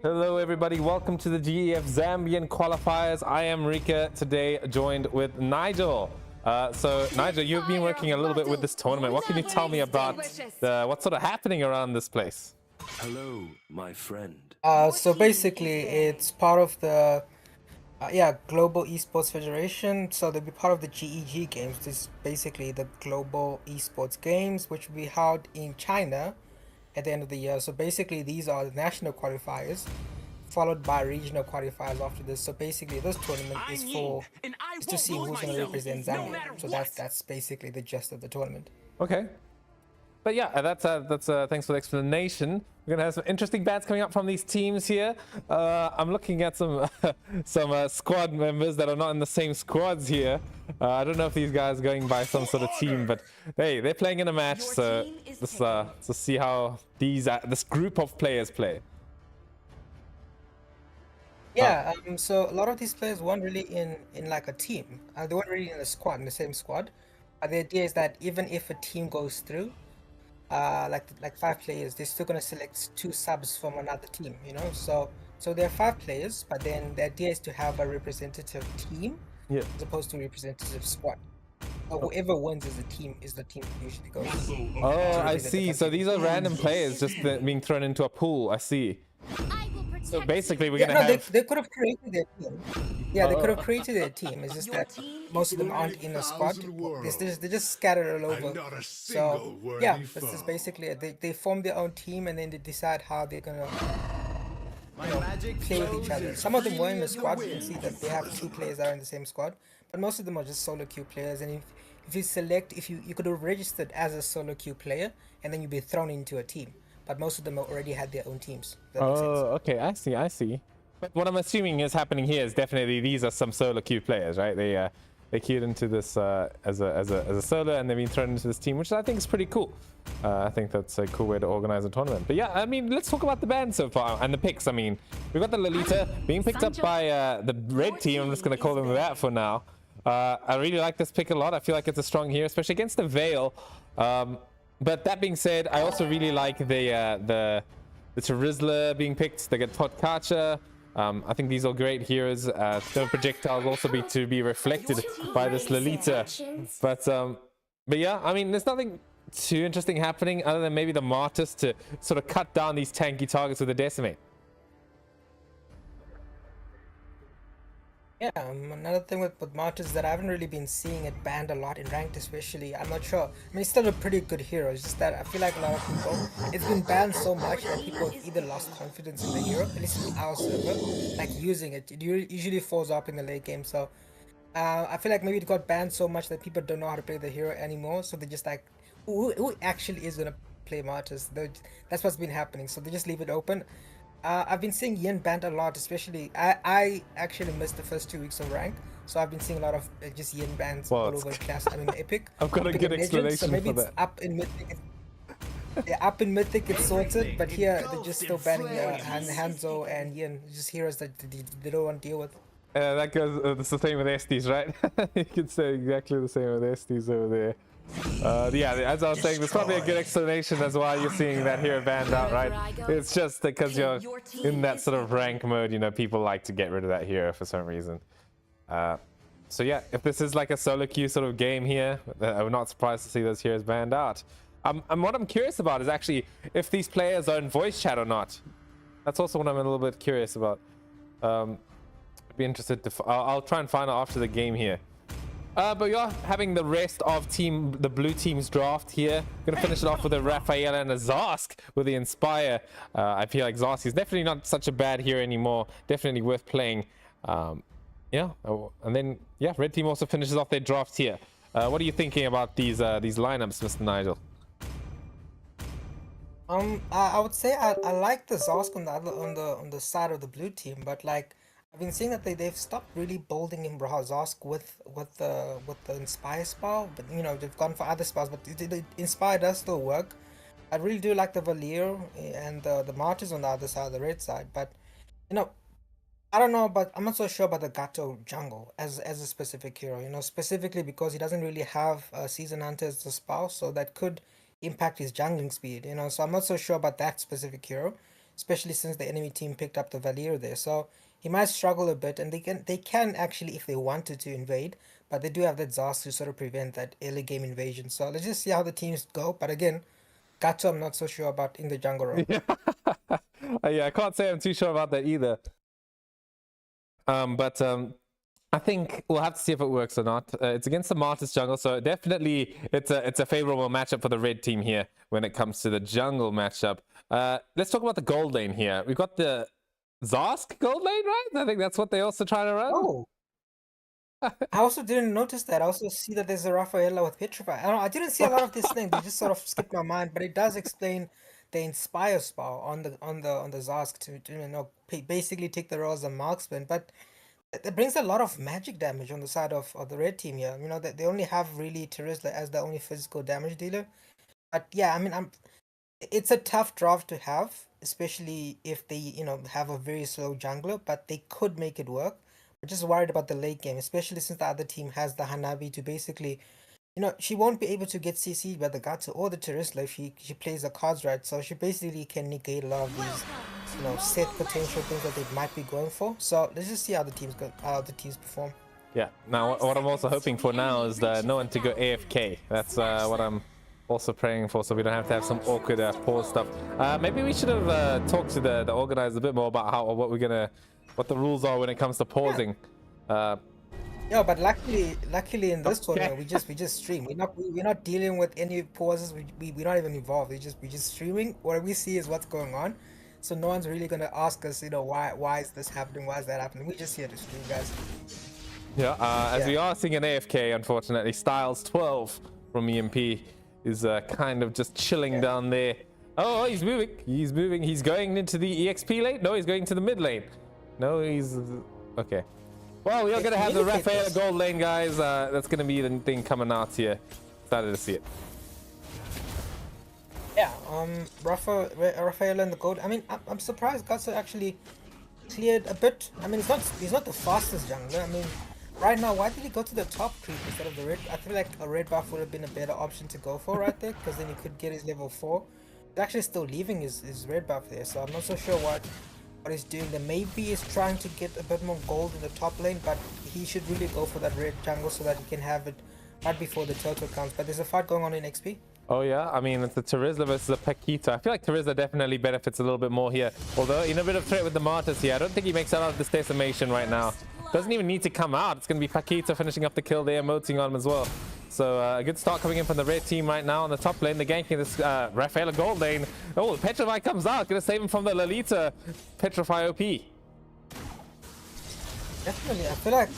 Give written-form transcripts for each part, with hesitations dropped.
Hello, everybody. Welcome to the GEF Zambian Qualifiers. I am Rika, today joined with Nigel. Nigel, you've been working a little bit with this tournament. What can you tell me about what's sort of happening around this place? Hello, my friend. So basically, it's part of the Global Esports Federation. So they'll be part of the GEG Games. This is basically the Global Esports Games, which will be held in China at the end of the year. So basically, these are the national qualifiers, followed by regional qualifiers after this. So basically, this tournament is to see who's going to represent Zambia. So that's basically the gist of the tournament. Okay. But yeah, that's thanks for the explanation. We're gonna have some interesting bats coming up from these teams here. I'm looking at some squad members that are not in the same squads here. I don't know if these guys are going by some sort of team, but hey, they're playing in a match, so let's see how this group of players play. Yeah, so a lot of these players weren't really in like a team. They weren't really in a squad, in the same squad. The idea is that even if a team goes through, like 5 players, they're still gonna select 2 subs from another team, you know. So there are 5 players, but then the idea is to have a representative team, as opposed to a representative squad. So whoever wins as a team is the team that usually goes. Oh, I see. So these are random players just being thrown into a pool. I see. So basically, we're gonna have. They could have created their team. Yeah, they could have created their team. It's just that most of them aren't in a squad. They're just scattered all over. So yeah, this is basically it. They form their own team and then they decide how they're gonna play with each other. Some of them were in the squad. You can see that they have 2 players that are in the same squad, but most of them are just solo queue players. And if you select, you could have registered as a solo queue player and then you'd be thrown into a team. But most of them already had their own teams. Oh, okay, I see. But what I'm assuming is happening here is definitely these are some solo queue players, right? They queued into this as a solo, and they've been thrown into this team, which I think is pretty cool. I think that's a cool way to organize a tournament. But yeah, I mean, let's talk about the band so far and the picks. I mean, we've got the Lolita being picked up by the red team. I'm just gonna call them that for now. I really like this pick a lot. I feel like it's a strong hero, especially against the Veil. But that being said, I also really like the Charizla being picked. They get Potkacha. I think these are great heroes. The projectiles also to be reflected by this Lolita. But yeah, I mean, there's nothing too interesting happening other than maybe the Martyrs to sort of cut down these tanky targets with the Decimate. Yeah, another thing with Martyrs that I haven't really been seeing it banned a lot in ranked, especially. I'm not sure. I mean, it's still a pretty good hero. It's just that I feel like a lot of people, it's been banned so much that people have either lost confidence in the hero, at least in our server, like using it. It usually falls up in the late game. So I feel like maybe it got banned so much that people don't know how to play the hero anymore. So they just like, who actually is gonna play Martyrs? That's what's been happening. So they just leave it open. I've been seeing Yin banned a lot, especially I actually missed the first 2 weeks of rank, so I've been seeing a lot of just Yin bans all over the class. I mean, Epic. I've got a good explanation so maybe for it's that. up in Mythic. Yeah, up in Mythic it's sorted, but here they're just still banning Hanzo and Yin, just heroes that they don't want to deal with. That goes. It's the same with Estes, right? You could say exactly the same with Estes over there. Yeah, as I was saying, there's probably a good explanation as why you're seeing that hero banned out, right? It's just because you're in that sort of rank mode, you know, people like to get rid of that hero for some reason. So yeah, if this is like a solo queue sort of game here, I'm not surprised to see those heroes banned out. And what I'm curious about is actually if these players are in voice chat or not. That's also what I'm a little bit curious about. I'd be interested to. I'll try and find out after the game here. But you're having the rest of the blue team's draft here. Gonna finish it off with a Raphael and a Zarsk with the Inspire. I feel like Zarsk is definitely not such a bad hero anymore. Definitely worth playing. Yeah, and then yeah, red team also finishes off their draft here. What are you thinking about these lineups, Mr. Nigel? I would say I like the Zarsk on the side of the blue team, but like I've been seeing that they've stopped really bolding in Zarsk with the Inspire spell, but you know they've gone for other spells, but the Inspire does still work. I really do like the Valier and the Martyrs on the other side, the red side, but you know I don't know, but I'm not so sure about the Gato jungle as a specific hero. You know, specifically because he doesn't really have Season Hunter as the spell, so that could impact his jungling speed. You know, so I'm not so sure about that specific hero. especially since the enemy team picked up the Valier there. So he might struggle a bit, and they can actually, if they wanted to, invade, but they do have that Zast to sort of prevent that early game invasion. So let's just see how the teams go. But again, Gato, I'm not so sure about in the jungle role. Yeah. Yeah, I can't say I'm too sure about that either. But I think we'll have to see if it works or not. It's against the Martis jungle, so definitely it's a favorable matchup for the red team here when it comes to the jungle matchup. Let's talk about the gold lane here. We've got the Zosk gold lane, right? I think that's what they also try to run. Oh, I also didn't notice that. I also see that there's a Rafaela with Petrify. I didn't see a lot of this thing. They just sort of skipped my mind, but it does explain the Inspire spell on the Zosk to basically take the role as a marksman. But that brings a lot of magic damage on the side of the red team here. They only have really Terizla as the only physical damage dealer. But yeah, I mean, it's a tough draft to have, especially if they, have a very slow jungler, but they could make it work. We're just worried about the late game, especially since the other team has the Hanabi to basically, she won't be able to get CC'd by the Gato or the Terizla if she plays the cards right. So she basically can negate a lot of these, set potential things that they might be going for. So let's just see how the teams perform. Yeah. Now, what I'm also hoping for now is no one to go AFK. That's what I'm also praying for, so we don't have to have some awkward pause stuff. Maybe we should have talked to the organizers a bit more about what the rules are when it comes to pausing. Yeah, but luckily in this tournament we just stream. We're not dealing with any pauses. We're not even involved. We're just streaming. What we see is what's going on. So no one's really gonna ask us, why is this happening? Why is that happening? We're just here to stream, guys. Yeah. As we are seeing an AFK, unfortunately, Styles 12 from EMP is kind of just chilling down there. Oh, he's moving. He's moving. He's going into the EXP lane. No, he's going to the mid lane. No, he's okay. Well, we are going to have the Rafaela gold lane, guys. That's going to be the thing coming out here. Excited to see it. Yeah, Rafaela in the gold. I mean, I'm surprised Gato actually cleared a bit. I mean, he's not the fastest jungler. I mean, right now, why did he go to the top creep instead of the red? I feel like a red buff would have been a better option to go for right there, because then he could get his level 4. He's actually still leaving his red buff there, so I'm not so sure what he's doing there. Maybe he's trying to get a bit more gold in the top lane, but he should really go for that red jungle so that he can have it right before the turtle comes. But there's a fight going on in XP. Oh yeah, I mean, it's the Terizla versus the Paquito. I feel like Terizla definitely benefits a little bit more here. Although in a bit of threat with the Martyrs here, I don't think he makes out of this decimation right now. Doesn't even need to come out. It's going to be Paquito finishing up the kill there, emoting on him as well. So a good start coming in from the red team right now on the top lane. They're ganking this Rafaela gold lane. Oh, Petrify comes out. Going to save him from the Lolita Petrify OP. Definitely. I feel like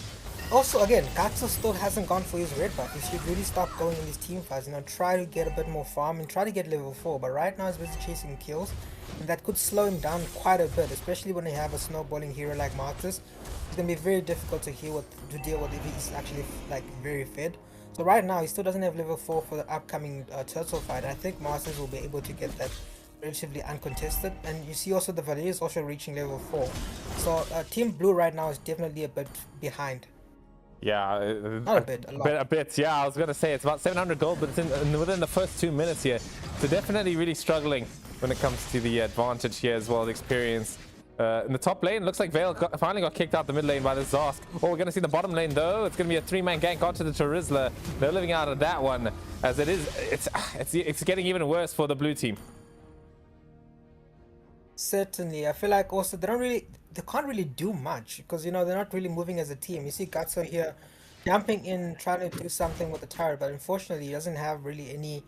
also, again, Gato still hasn't gone for his red buff. He should really stop going in these team fights, try to get a bit more farm and try to get level 4. But right now he's busy chasing kills, and that could slow him down quite a bit, especially when you have a snowballing hero like Marcus. It's going to be very difficult to deal with if he's actually very fed. So right now he still doesn't have level 4 for the upcoming turtle fight. I think Masters will be able to get that relatively uncontested, and you see also the Valier is also reaching level 4. So Team Blue right now is definitely a bit behind. Yeah, not a bit, a lot. A bit. Yeah, I was gonna say it's about 700 gold, but it's within the first 2 minutes here. So definitely really struggling when it comes to the advantage here as well, the experience. In the top lane, looks like Vale finally got kicked out the mid lane by the Zosk. Oh, we're gonna see the bottom lane though. It's gonna be a 3-man gank onto the Terizla. They're living out of that one, as it's getting even worse for the blue team. Certainly, I feel like also they can't really do much because they're not really moving as a team. You see Gatso here jumping in, trying to do something with the turret, but unfortunately he doesn't have really any.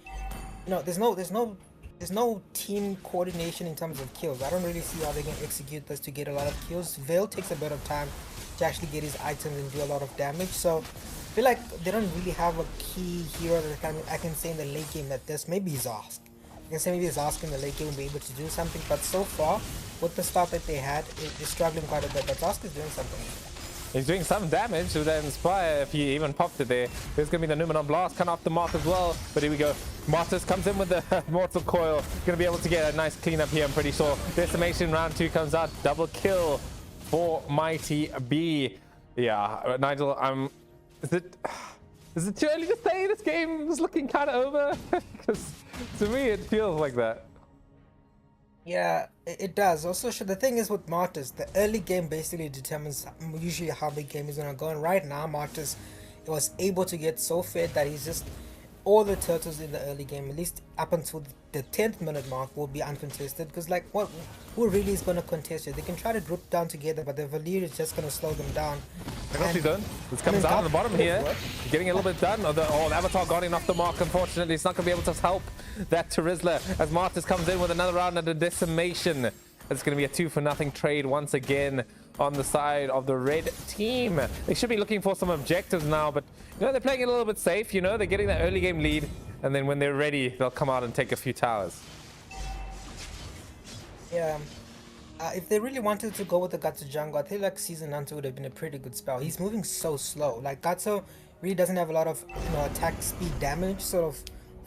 There's no team coordination in terms of kills. I don't really see how they can execute this to get a lot of kills. Vale takes a bit of time to actually get his items and do a lot of damage. So I feel like they don't really have a key hero that I can say in the late game that this. Maybe Zosk. I can say maybe Zosk in the late game will be able to do something, but so far with the start that they had, it's struggling quite a bit. But Zosk is doing something. He's doing some damage with that Inspire if he even popped it there. There's going to be the Numenon Blast coming off the Marth as well. But here we go. Marthus comes in with the Mortal Coil. Going to be able to get a nice cleanup here, I'm pretty sure. Decimation round 2 comes out. Double kill for Mighty B. Yeah, Nigel, is it too early to say this game is looking kind of over? Because to me, it feels like that. Yeah, it does. Also, the thing is with Martyrs, the early game basically determines usually how the game is gonna go. And right now, Martyrs was able to get so fed that he's just all the turtles in the early game, at least up until the 10th minute mark, will be uncontested. Because like, who really is gonna contest it? They can try to group down together, but the Valir is just gonna slow them down. Penalty done. This comes out on the bottom here. Getting a little bit done. Oh, the Avatar got in off the mark. Unfortunately, it's not going to be able to help that Terizla as Martyrs comes in with another round of the decimation. It's going to be a 2-for-0 trade once again on the side of the red team. They should be looking for some objectives now, but you know, they're playing it a little bit safe. You know, they're getting that early game lead, and then when they're ready, they'll come out and take a few towers. Yeah. If they really wanted to go with the Gatsu jungle, I feel like Season Hunter would have been a pretty good spell. He's moving so slow. Like, Gatsu really doesn't have a lot of, you know, attack speed damage, sort of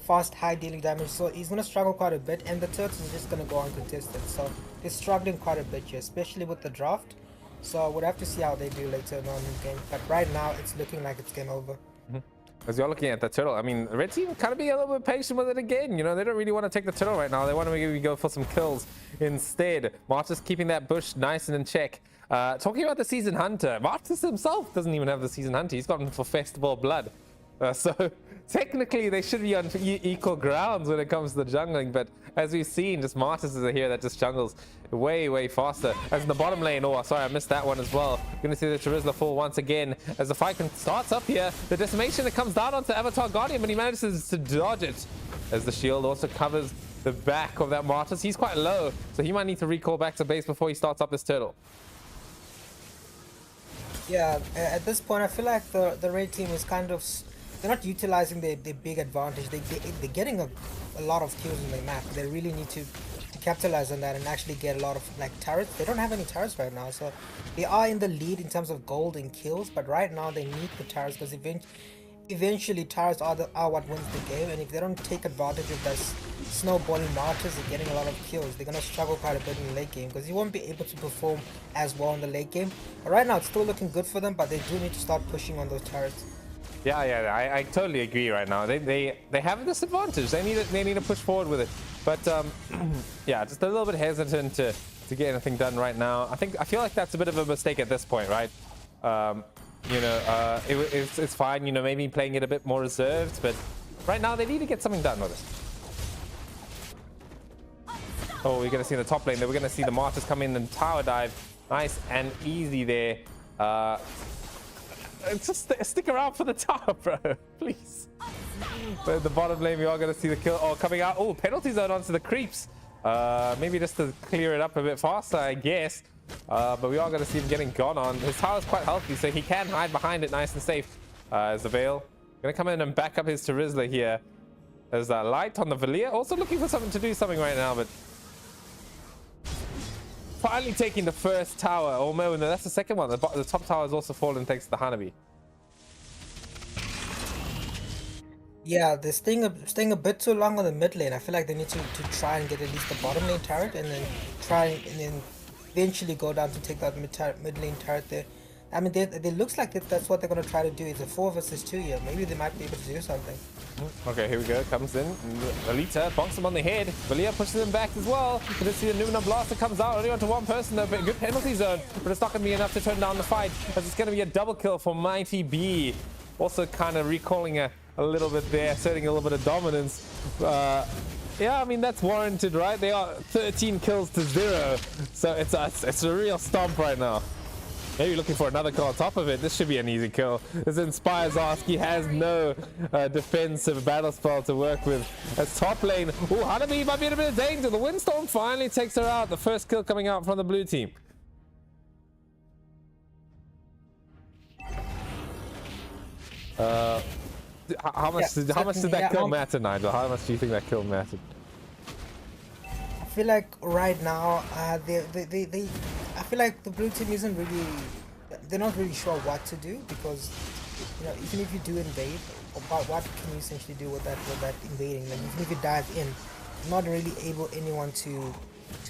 fast, high dealing damage, so he's going to struggle quite a bit, and the Turtles are just going to go uncontested. So they're struggling quite a bit here, especially with the draft. So we'll have to see how they do later on in the game. But right now, it's looking like it's game over. As you're looking at the turtle, I mean, the red team kind of being a little bit patient with it again. You know, they don't really want to take the turtle right now. They want to maybe go for some kills instead. Martyrs keeping that bush nice and in check. Talking about the Season Hunter, Martyrs himself doesn't even have the Season Hunter. He's gotten for Festival Blood. So technically, they should be on equal grounds when it comes to the jungling. But as we've seen, just Martyrs is a hero that just jungles way faster. As in the bottom lane, oh, sorry, I missed that one as well. Gonna see the Terizla fall once again as the fight starts up here. The decimation that comes down onto Avatar Guardian, but he manages to dodge it as the shield also covers the back of that Martyrs. He's quite low, so he might need to recall back to base before he starts up this turtle. Yeah, at this point, I feel like the red team is kind of, they're not utilizing their big advantage. They're getting a lot of kills in the map. They really need to capitalize on that and actually get a lot of like turrets. They don't have any turrets right now, so they are in the lead in terms of gold and kills, but right now they need the turrets because eventually turrets are what wins the game, and if they don't take advantage of this snowballing Martyrs and getting a lot of kills, they're going to struggle quite a bit in the late game because you won't be able to perform as well in the late game. But right now it's still looking good for them, but they do need to start pushing on those turrets. Yeah, I totally agree right now. They have this advantage. They need to push forward with it. But yeah, just a little bit hesitant to get anything done right now. I feel like that's a bit of a mistake at this point, right? You know, it's fine. You know, maybe playing it a bit more reserved, but right now they need to get something done with it. Oh, we're gonna see in the top lane. Then we're gonna see the Martyrs come in and tower dive, nice and easy there. Just stick around for the tower, bro, please. But in the bottom lane, we are going to see the kill. Oh, coming out. Oh, penalty zone onto the creeps. Maybe just to clear it up a bit faster, I guess. But we are going to see him getting gone on. His tower is quite healthy, so he can hide behind it nice and safe. As the Veil going to come in and back up his Terizla here. There's that light on the Valir. Also looking for something to do something right now, but finally taking the first tower. Oh no, that's the second one. The top tower has also fallen thanks to the Hanabi. Yeah, they're staying a bit too long on the mid lane. I feel like they need to try and get at least the bottom lane turret, and then eventually go down to take that mid lane turret there. I mean, it looks like that's what they're going to try to do. It's a 4 versus 2 here. Maybe they might be able to do something. Okay, here we go. Comes in. Alita bonks him on the head. Valia pushes him back as well. You can see the Numina Blaster comes out. Only onto one person, though. But good penalty zone. But it's not going to be enough to turn down the fight, as it's going to be a double kill for Mighty B. Also kind of recalling a little bit there, asserting a little bit of dominance. Yeah, I mean, that's warranted, right? They are 13 kills to 0. So it's a real stomp right now. Maybe looking for another kill on top of it. This should be an easy kill. As Inspires Ask, he has no defensive battle spell to work with. As top lane, oh, Hanabi might be in a bit of danger. The Windstorm finally takes her out. The first kill coming out from the blue team. How much did that kill matter, Nigel? How much do you think that kill mattered? I feel like right now, I feel like the blue team isn't really, they're not really sure what to do, because, you know, even if you do invade, what can you essentially do with that invading? Like, even if you dive in, you're not really able anyone to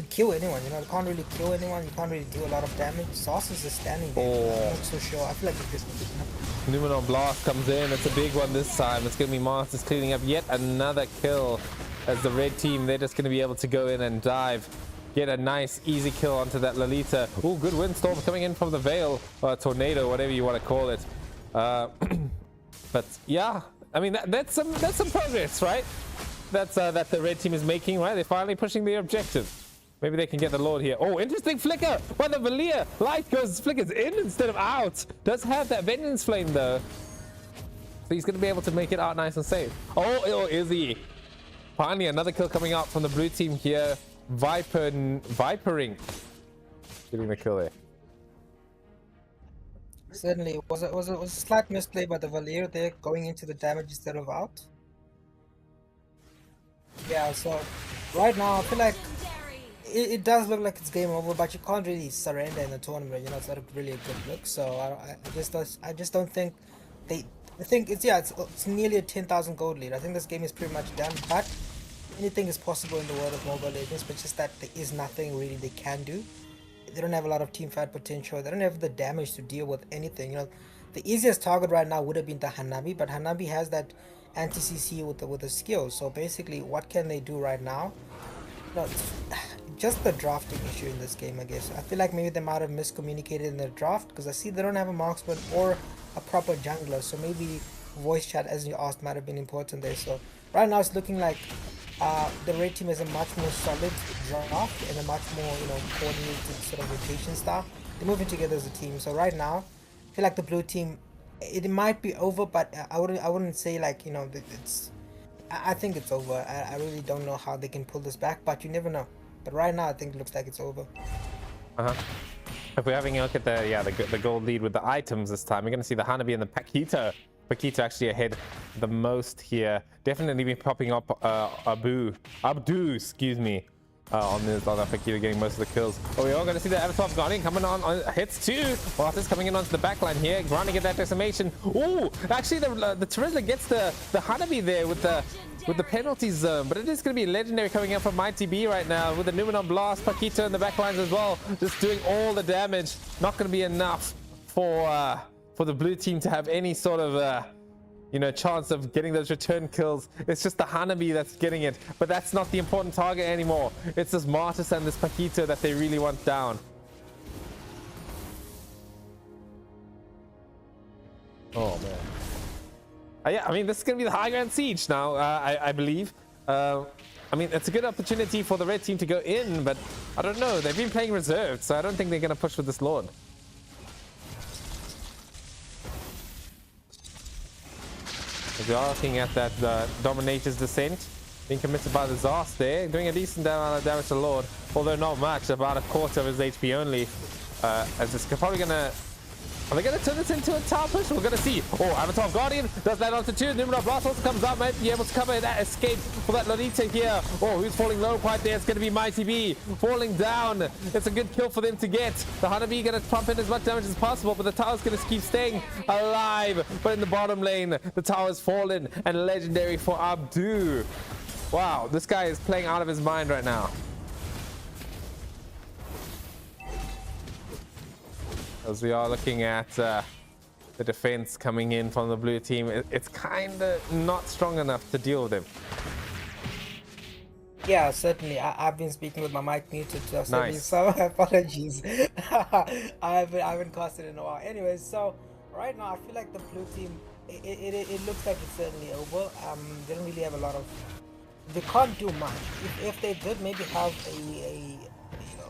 kill anyone. You know, you can't really kill anyone. You can't really do a lot of damage. Sauce is just standing there. Oh. I'm not so sure. I feel like this one. Numenon Blast comes in. It's a big one this time. It's going to be Masters cleaning up yet another kill. As the red team, they're just going to be able to go in and dive get a nice easy kill onto that Lolita. Oh, good windstorm coming in from the Veil, tornado, whatever you want to call it. But yeah, I mean that's some progress, right? That's that the red team is making, right? They're finally pushing their objective. Maybe they can get the Lord here. Oh, interesting flicker by the Valir. Light flickers in instead of out. Does have that Vengeance Flame though. So he's going to be able to make it out nice and safe. Oh, is he? Finally, another kill coming out from the blue team here. Vipering. Getting the kill there. Certainly, was a slight misplay by the Valir there, going into the damage instead of out. Yeah, so right now I feel like it does look like it's game over, but you can't really surrender in the tournament. You know, it's not really a good look. So I just don't think they. I think it's nearly a 10,000 gold lead. I think this game is pretty much done. But anything is possible in the world of Mobile Legends, but just that there is nothing really they can do. They don't have a lot of team fight potential. They don't have the damage to deal with anything. You know, the easiest target right now would have been the Hanabi, but Hanabi has that anti-CC with the skills. So basically, what can they do right now? No, just the drafting issue in this game, I guess. I feel like maybe they might have miscommunicated in the draft, because I see they don't have a marksman or a proper jungler. So maybe voice chat, as you asked, might have been important there. So right now it's looking like the red team is a much more solid draft and a much more, you know, coordinated sort of rotation style. They're moving together as a team. So right now, I feel like the blue team, it might be over, but I wouldn't say like, you know, it's. I think it's over. I really don't know how they can pull this back, but you never know. But right now, I think it looks like it's over. If we're having a look at the gold lead with the items this time, we're going to see the Hanabi and the Paquita. Paquita actually ahead the most here. Definitely be popping up Abdu, excuse me, on that Paquita getting most of the kills. Oh, we are going to see the Avatar of Guardian coming on hits too. Arthur's coming in onto the backline here, grinding at that decimation. Oh, actually the Terizla gets the Hanabi there with the penalty zone, but it is going to be legendary coming in from Mighty B right now with the Numenon Blast. Paquita in the backlines as well, just doing all the damage. Not going to be enough for the blue team to have any sort of you know, chance of getting those return kills. It's just the Hanabi that's getting it, but that's not the important target anymore. It's this Martis and this Paquita that they really want down. Oh man. Yeah, I mean, this is going to be the high ground siege now, I believe. I mean, it's a good opportunity for the red team to go in, but I don't know. They've been playing reserved, so I don't think they're going to push with this Lord. We are looking at that Dominator's Descent being committed by the Zast there, doing a decent amount of damage to Lord, although not much, about a quarter of his HP only. As it's probably gonna. Are they going to turn this into a tower push? We're going to see. Oh, Avatar of Guardian does land onto two. Numenon Blast also comes out, might be able to cover that escape for that Lolita here. Oh, who's falling low quite there? It's going to be Mighty B falling down. It's a good kill for them to get. The Hanabi going to pump in as much damage as possible, but the tower's going to keep staying alive. But in the bottom lane, the tower's fallen, and legendary for Abdu. Wow, this guy is playing out of his mind right now. As we are looking at the defense coming in from the blue team, it's kind of not strong enough to deal with him. Yeah, certainly. I've been speaking with my mic muted, so Nice. some apologies. I haven't casted in a while. Anyways, so right now I feel like the blue team, it looks like it's certainly over. They don't really have a lot of. They can't do much. If they did maybe have a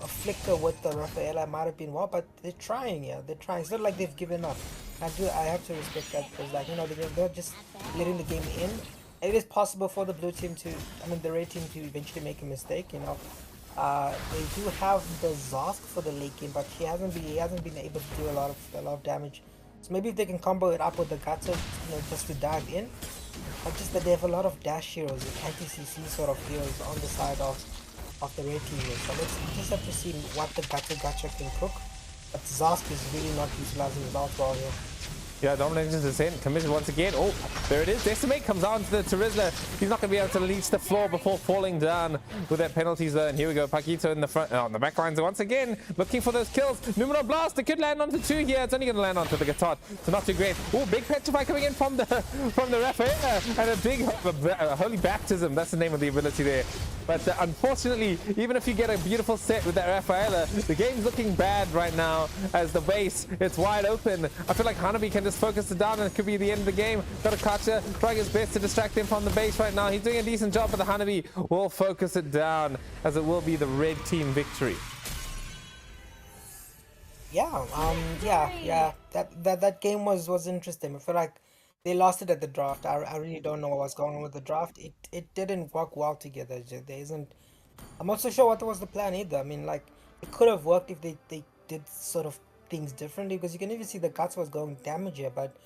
flicker with the Rafaela, might have been well, but they're trying. Yeah, they're trying. It's not like they've given up. I have to respect that, because, like, you know, they're just letting the game in. It is possible for the blue team to, I mean, the red team to eventually make a mistake. You know, they do have the Zosk for the late game, but he hasn't been able to do a lot of damage. So maybe if they can combo it up with the Gato, you know, just to dive in. But just that they have a lot of dash heroes, anti-CC sort of heroes on the side of the red team. So let's just have to see what the Gacha can cook. But Zask is really not utilizing his ult well here. Yeah, Dominator's Descent committed once again. Oh, there it is. Decimate comes on to the Terizla. He's not going to be able to reach the floor before falling down with that penalty zone. Here we go. Paquito in the front, on the back lines once again, looking for those kills. Numenon Blast, it could land onto two here. It's only going to land onto the Gatot, so not too great. Oh, big Petrify coming in from the Rafaela, and a big Holy Baptism. That's the name of the ability there. But unfortunately, even if you get a beautiful set with that Rafaela, the game's looking bad right now as the base, it's wide open. I feel like Hanabi can just focus it down and it could be the end of the game. Got Akacha trying his best to distract him from the base right now. He's doing a decent job, but the Hanabi will focus it down as it will be the red team victory. Yeah. That game was interesting. I feel like they lost it at the draft. I really don't know what was going on with the draft. It didn't work well together. There isn't. I'm not so sure what was the plan either. I mean, like it could have worked if they did sort of things differently, because you can even see the Gato was going damage here, but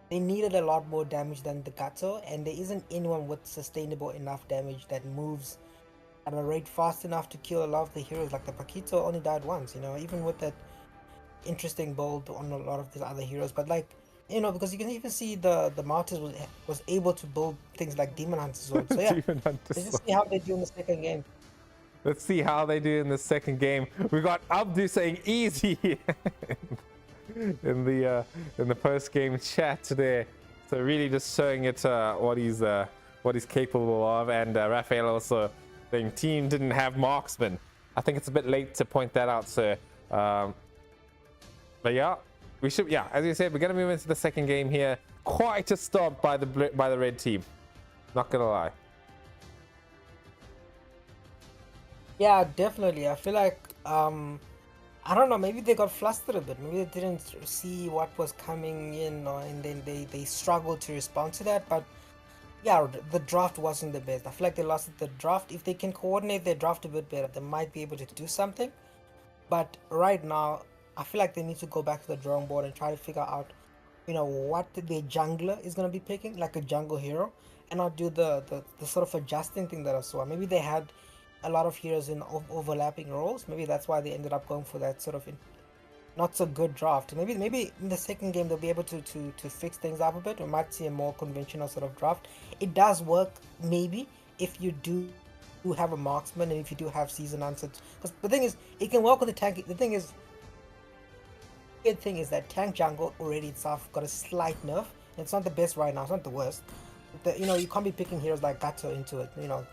they needed a lot more damage than the Gato, and there isn't anyone with sustainable enough damage that moves at a rate fast enough to kill a lot of the heroes. Like the Paquito only died once, you know, even with that interesting build on a lot of the other heroes. But like, you know, because you can even see the Martyrs was able to build things like Demon Hunter Sword. So yeah, Demon Hunter let's just Sword. see how they do in the second game. Let's see how they do in the second game. We got Abdu saying easy in the post-game chat there. So really just showing it what he's capable of, and Raphael also saying team didn't have marksman. I think it's a bit late to point that out, sir. But yeah, we should. Yeah, as you said, we're gonna move into the second game here. Quite a stomp by the red team. Not gonna lie. Yeah, definitely. I feel like I don't know, maybe they got flustered a bit. Maybe they didn't see what was coming in, and then they struggled to respond to that. But yeah, the draft wasn't the best. I feel like they lost the draft. If they can coordinate their draft a bit better, they might be able to do something. But right now, I feel like they need to go back to the drawing board and try to figure out, you know, what their jungler is going to be picking, like a jungle hero, and not do the sort of adjusting thing that I saw. Maybe they had a lot of heroes in overlapping roles. Maybe that's why they ended up going for that sort of not so good draft. Maybe in the second game they'll be able to fix things up a bit. We might see a more conventional sort of draft. It does work maybe if you do have a marksman and if you do have season answered. Because the thing is, it can work with the tank. The thing is, good thing is that tank jungle already itself got a slight nerf. It's not the best right now. It's not the worst. You know, you can't be picking heroes like Gato into it. You know,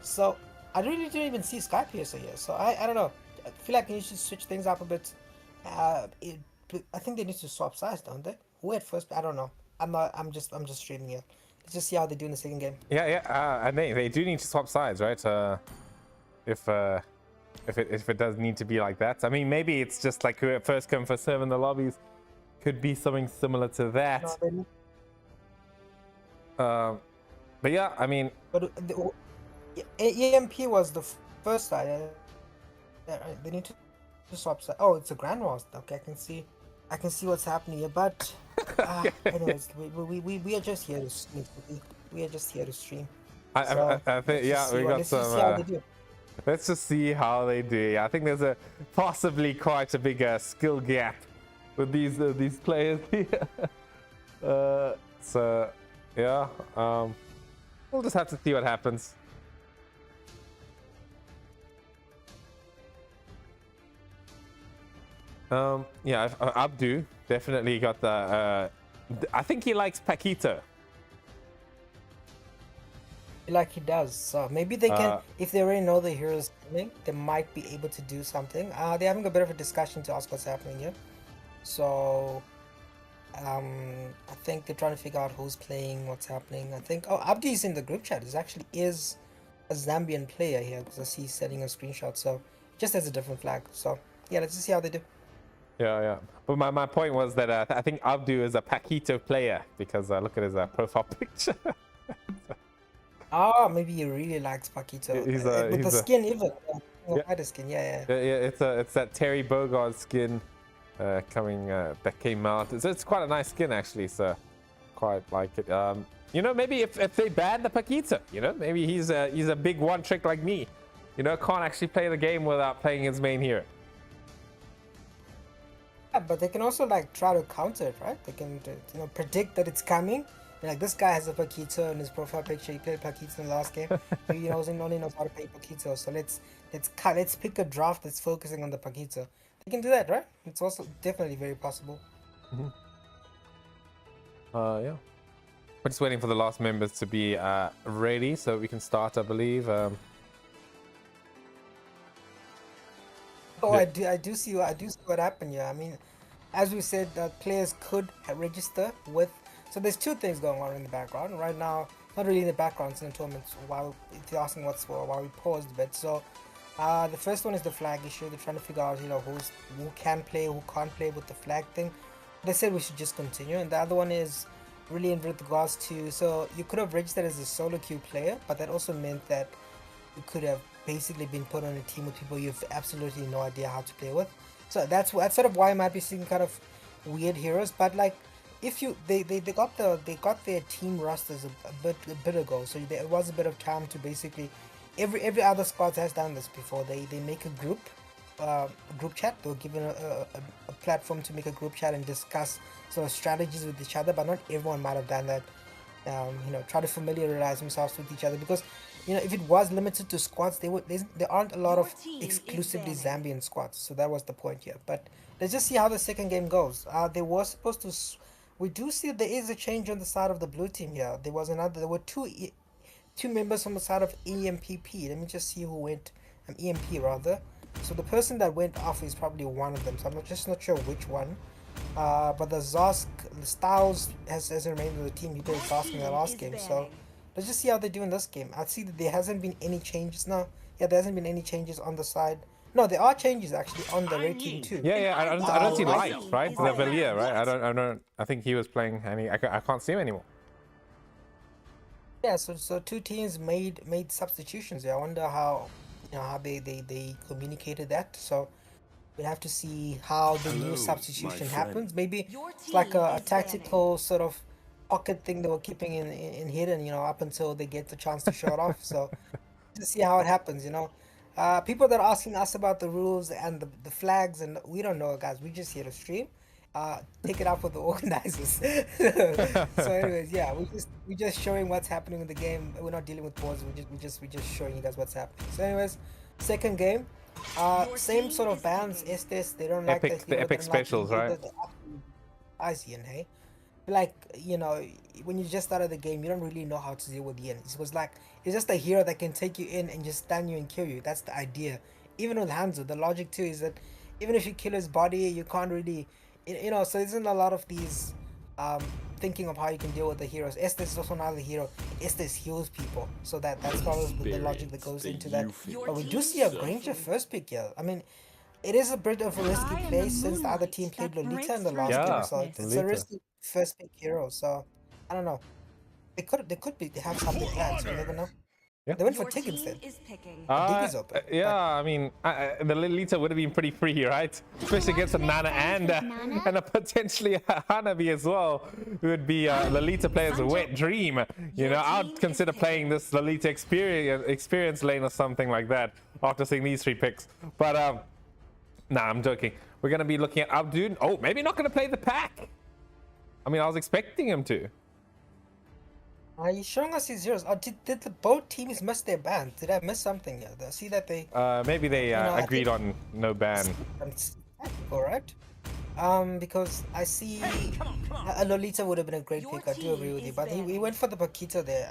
so I really didn't even see Sky Piercer here. So I don't know. I feel like you should switch things up a bit. I think they need to swap sides, don't they? Who at first? I don't know. I'm just streaming it. Let's just see how they do in the second game. Yeah. And they do need to swap sides, right? If it does need to be like that. I mean, maybe it's just like first come first serve in the lobbies. Could be something similar to that. But yeah, I mean. But EMP was the first side. They need to swap side. Oh, it's a Grand Wars. Okay, I can see what's happening here. But anyways, we are just here to stream. We are just here to stream. I think we got some. Let's just see how they do. Yeah, I think there's a possibly quite a big skill gap with these players here. So yeah, we'll just have to see what happens. Yeah, Abdu definitely got the. I think he likes Paquito. Like he does. So maybe they can, if they already know the heroes coming, they might be able to do something. They're having a bit of a discussion to ask what's happening here. So I think they're trying to figure out who's playing, what's happening. I think Abdi is in the group chat. It actually is a Zambian player here because I see he's sending a screenshot. So just as a different flag. So yeah, let's just see how they do. Yeah. But my point was that I think Abdu is a Paquito player because look at his profile picture. Maybe he really likes Paquito. With the skin even. The skin, yeah. It's that Terry Bogard skin that came out. It's quite a nice skin actually, so quite like it. You know, maybe if they ban the Paquito, you know, maybe he's a big one trick like me. You know, can't actually play the game without playing his main hero. Yeah, but they can also like try to counter it, right? They can predict that it's coming. Like this guy has a Paquito in his profile picture. He played Paquito in the last game. He only knows how to play Paquito. So let's pick a draft that's focusing on the Paquito. They can do that, right? It's also definitely very possible. Yeah. We're just waiting for the last members to be ready so we can start, I believe. Oh, I do see what happened here. I mean, as we said, players could register with. So there's two things going on in the background right now. Not really in the background, it's in the tournament. While if you're asking what's for, while we paused a bit. So, the first one is the flag issue. They're trying to figure out, who can play, who can't play with the flag thing. They said we should just continue, and the other one is really in regards to. So you could have registered as a solo queue player, but that also meant that you could have basically been put on a team with people you've absolutely no idea how to play with. So that's sort of why I might be seeing kind of weird heroes. But like, if you they got their team rosters a bit ago, so there was a bit of time to basically every other squad has done this before. They make a group chat. They were given a platform to make a group chat and discuss sort of strategies with each other. But not everyone might have done that. Try to familiarize themselves with each other, because if it was limited to squads, there aren't a lot of exclusively Zambian squads, so that was the point here. But let's just see how the second game goes. They were supposed to. We do see there is a change on the side of the blue team here. There were two members on the side of EMPP. Let me just see who went. EMP rather. So the person that went off is probably one of them. So I'm just not sure which one. But the Styles has remained with the team. He played Zosk in the last game. So let's just see how they do in this game. I see that there hasn't been any changes now. Yeah, there hasn't been any changes on the side. No, there are changes actually on the red team too. Yeah. I don't see lights, right? The Villiers, right? I think he was playing, and I can't see him anymore. Yeah, so two teams made substitutions. I wonder how they communicated that. So we have to see how the new substitution happens. Maybe it's like a tactical sort of pocket thing they were keeping in hidden, up until they get the chance to show it off. So to see how it happens, people that are asking us about the rules and the flags, and we don't know, guys. We just here to stream. Take it up with the organizers. So anyways, yeah, we're just showing what's happening in the game. We're not dealing with pause. We're just showing you guys what's happening. So anyways, second game, same sort of bans. Estes, they don't like the epic specials, right? I see, and hey, like when you just started the game, you don't really know how to deal with the enemies. It was like it's just a hero that can take you in and just stun you and kill you. That's the idea. Even with Hanzo, the logic too is that even if you kill his body, you can't really. So there isn't a lot of these thinking of how you can deal with the heroes. Estes is also another hero. Estes heals people, so that's probably the logic that goes into that. But we do see a Granger first pick here. I mean, it is a bit of a risky play since the other team played Lolita in the last game, so it's a risky first pick hero. So I don't know. They have something planned, so you never know. Yeah. They went for Tig instead. Yeah, I mean, the Lolita would have been pretty free, right? Especially against a Nana and a potentially a Hanabi as well. It would be Lolita player's wet dream. I'd consider playing this Lolita experience lane or something like that after seeing these three picks. But nah, I'm joking. We're gonna be looking at Abdun. Oh, maybe not gonna play the pack. I mean, I was expecting him to. Are you showing us his heroes? Did both teams miss their ban? Did I miss something here? I see that they... maybe they agreed on no ban. Alright. Because I see... a Lolita would have been a great pick, I do agree with you. But he went for the Paquita there.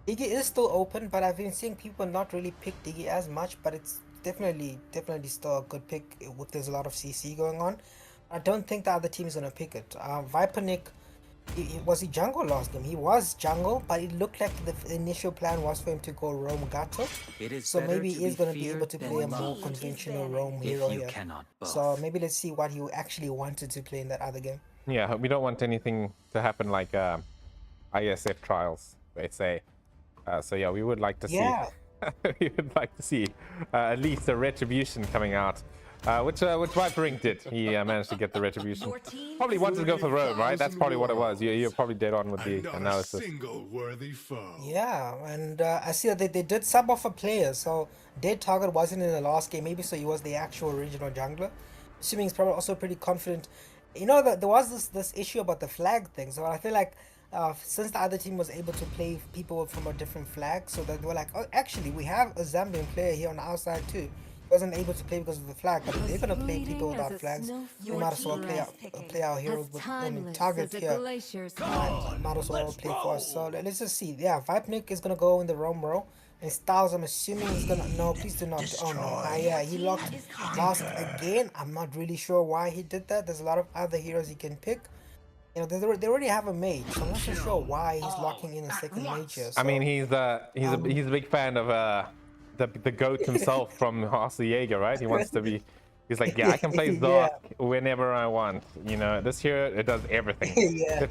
Diggy is still open, but I've been seeing people not really pick Diggy as much. But it's definitely still a good pick. There's a lot of CC going on. I don't think the other team is going to pick it. Viper Nick... Was he jungle last game? He was jungle, but it looked like the initial plan was for him to go roam Gato. So maybe he is going to be able to play a more conventional roam hero here. So maybe let's see what he actually wanted to play in that other game. Yeah, we don't want anything to happen like ISF trials, let's say. So yeah, we would like to see. We would like to see at least a retribution coming out. Which Viper Inc. did. He managed to get the retribution. Probably wanted to go for roam, right? That's probably what it was. You're probably dead on with the analysis. Yeah, and I see that they did sub off a player, so Dead Target wasn't in the last game, maybe, so he was the actual original jungler. Assuming he's probably also pretty confident. That there was this issue about the flag thing, so I feel like since the other team was able to play people from a different flag, so that they were like, oh, actually, we have a Zambian player here on the outside too. Wasn't able to play because of the flag, but if they're gonna play people without flags, we might as well play our heroes with target here. Might as well play for us. So let's just see. Yeah, Vipnik is gonna go in the roam row And Styles, I'm assuming he's gonna. No, please do not. Oh no. Yeah, he locked Zosk again. I'm not really sure why he did that. There's a lot of other heroes he can pick. You know, they already have a mage, so I'm not so sure why he's locking in a second mage here. So, I mean, he's a big fan of the goat himself from Horst Jaeger, right? He wants to be. He's like, yeah, I can play Yeah. Zosk whenever I want. You know, this hero, it does everything. yeah,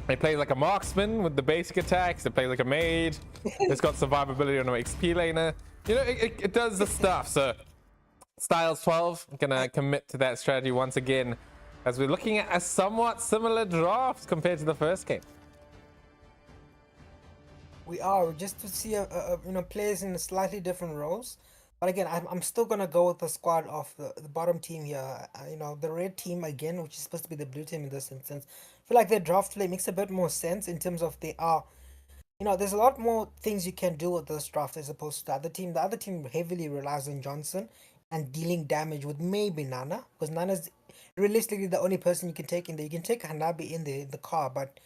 They play like a marksman with the basic attacks. They play like a mage. It's got survivability on an XP laner. You know, it does the stuff. So, Styles 12, I'm gonna commit to that strategy once again, as we're looking at a somewhat similar draft compared to the first game. we are just to see you know, players in slightly different roles. But again, I'm still gonna go with the squad of the bottom team here. You know, the red team again, which is supposed to be the blue team in this instance. I feel like their draft play makes a bit more sense in terms of they are. You know, there's a lot more things you can do with this draft as opposed to the other team. The other team heavily relies on Johnson and dealing damage with maybe Nana, because Nana's realistically the only person you can take in there. You can take Hanabi in the car, but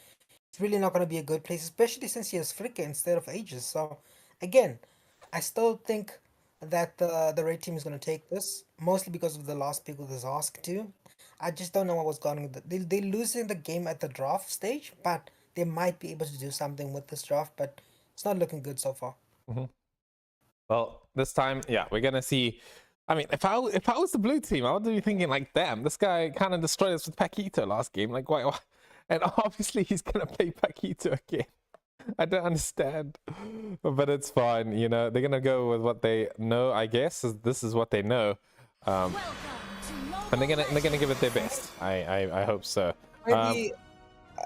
it's really not going to be a good place, especially since he has Flicker instead of Aegis. So, again, I still think that the red team is going to take this, mostly because of the last pick with the Zosk too. I just don't know what was going on with it. They're losing the game at the draft stage, but they might be able to do something with this draft, but it's not looking good so far. Well, this time, yeah, we're gonna see. I mean, if I was the blue team, I would be thinking like, damn, this guy kind of destroyed us with Paquito last game. Like, why? And obviously, he's gonna play Paquito again. I don't understand, but it's fine. You know, they're gonna go with what they know. I guess this is what they know, and they're gonna give it their best. I hope so. Maybe,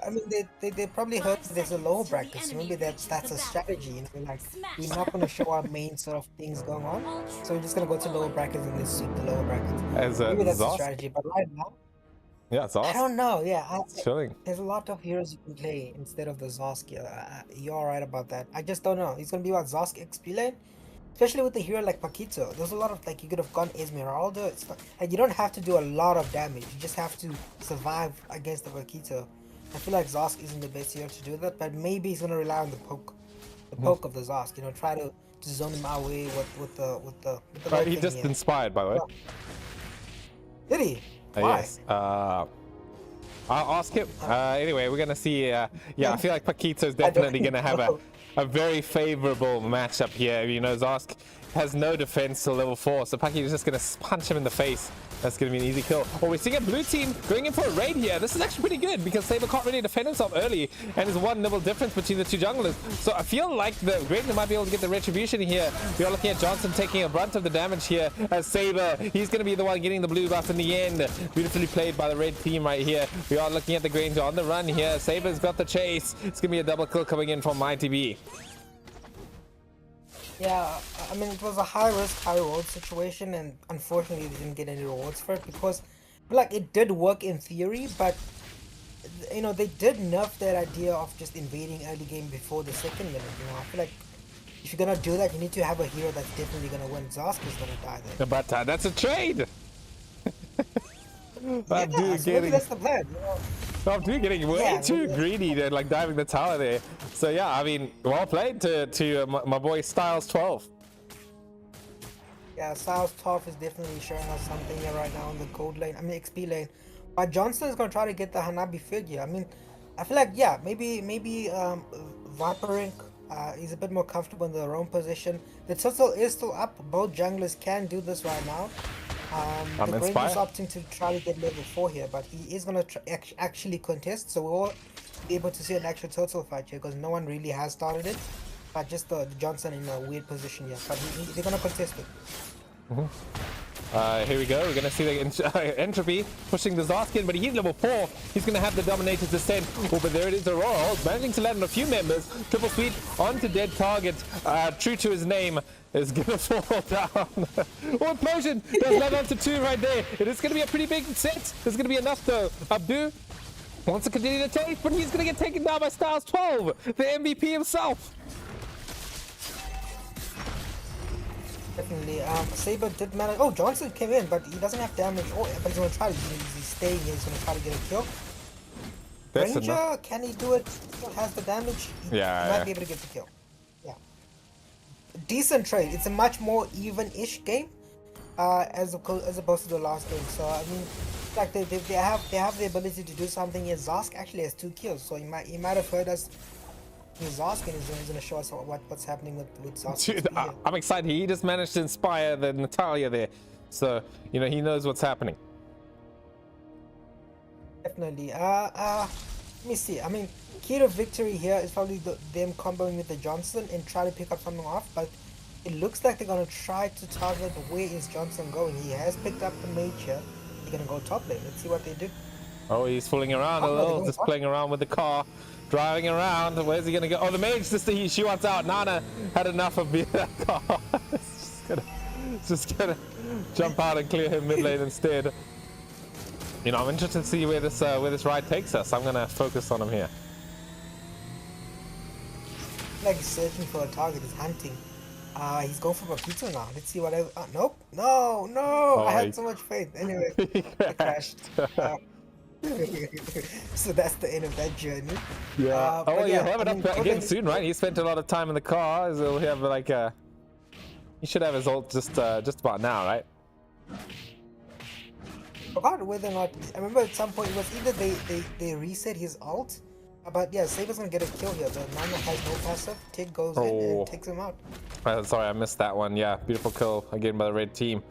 I mean, they probably heard there's a lower bracket, so maybe that's a strategy. You know, like we're not gonna show our main sort of things going on, so we're just gonna go to lower brackets and then sweep the lower brackets. As Maybe that's a Zosk, strategy, but right now, yeah, it's I awesome. don't know. Yeah, Chilling. there's a lot of heroes you can play instead of the Zosk. You're right about that. I just don't know. It's gonna be about Zosk XP lane, especially with the hero like Paquito. There's a lot of like you could have gone Esmeralda. It's not, like you don't have to do a lot of damage. You just have to survive against the Paquito. I feel like Zosk isn't the best hero to do that, but maybe he's gonna rely on the poke of the Zosk. You know, try to zone him our way with the Right, right he thing just here. inspired, by the way. Did he? Why? Yes. I'll ask him. Anyway, we're gonna see. Yeah, I feel like Paquito's definitely gonna have a very favorable matchup here. You know, Zosk has no defense till level 4, so Paquito's just gonna punch him in the face. That's gonna be an easy kill. Oh, we're seeing a blue team going in for a raid here. This is actually pretty good because Saber can't really defend himself early, and there's one nibble difference between the two junglers. So I feel like the Great might be able to get the retribution here. We are looking at Johnson taking a brunt of the damage here as Saber. He's gonna be the one getting the blue buff in the end. Beautifully played by the red team right here. We are looking at the Granger on the run here. Saber's got the chase. It's gonna be a double kill coming in from Mighty B. Yeah, I mean, it was a high risk, high reward situation, and unfortunately, they didn't get any rewards for it because, like, it did work in theory, but you know, they did nerf that idea of just invading early game before the second minute. You know, I feel like if you're gonna do that, you need to have a hero that's definitely gonna win. Zosk is gonna die there. But that's a trade. Yeah, so maybe that's the plan. You know? Abdu getting way Yeah, too yeah. greedy and like diving the tower there. So yeah, I mean, well played to my boy Styles 12. Yeah, Styles 12 is definitely showing us something here right now in the gold lane. I mean, XP lane. But Johnson is gonna try to get the Hanabi figure. I mean, I feel like yeah, maybe Viperink is a bit more comfortable in their own position. The turtle is still up. Both junglers can do this right now. The Granger is opting to try to get level 4 here, but he is gonna actually contest. So we'll be able to see an actual turtle fight here because no one really has started it. But just the Johnson in a weird position here. But they're gonna contest it. Here we go. We're gonna see the entropy pushing the Zarskin, but he's level 4. He's gonna have the Dominator's Descent. Oh, but there it is. Aurora managing to land on a few members. Triple sweep onto dead target. True to his name, is gonna fall down. Oh, implosion! Does land onto 2 right there. It is gonna be a pretty big set. There's gonna be enough though. Abdu wants to continue to take, but he's gonna get taken down by Styles 12, the MVP himself. Definitely. Saber did manage. Oh, Johnson came in, but he doesn't have damage. Oh, but he's gonna try to. He's staying here. He's gonna try to get a kill. Ranger, can he do it? Still has the damage. He might be able to get the kill. Yeah. decent trade. It's a much more even-ish game, as opposed to the last game. So I mean, like they have the ability to do something here. Zosk actually has 2 kills, so you might have heard us. He's asking, he's gonna show us what's happening with Zosk. Dude, I'm excited. He just managed to inspire the Natalia there, so you know he knows what's happening. Definitely. Let me see. I mean, key to victory here is probably them comboing with the Johnson and try to pick up something off, but it looks like they're gonna try to target where is Johnson going. He has picked up the mage here. They're gonna go top lane. Let's see what they do. Oh, he's fooling around a little, just playing around with the car, driving around. Where's he gonna go? Oh, the mage sister, she wants out. Nana had enough of being that car. just gonna jump out and clear him mid lane instead. You know, I'm interested to see where this ride takes us. I'm gonna focus on him here. Like he's searching for a target. He's hunting. He's going for a pizza now. Let's see what I. Nope. No. Oh, I had so much faith. Anyway, I crashed. So that's the end of that journey. Yeah. He'll have it up again soon, right? He spent a lot of time in the car. So he'll have like a. He should have his ult just about now, right? I forgot whether or not. I remember at some point it was either they reset his ult. But yeah, Saber's gonna get a kill here. The Nana has no passive. Tig goes in and takes him out. Sorry, I missed that one. Yeah, beautiful kill again by the red team.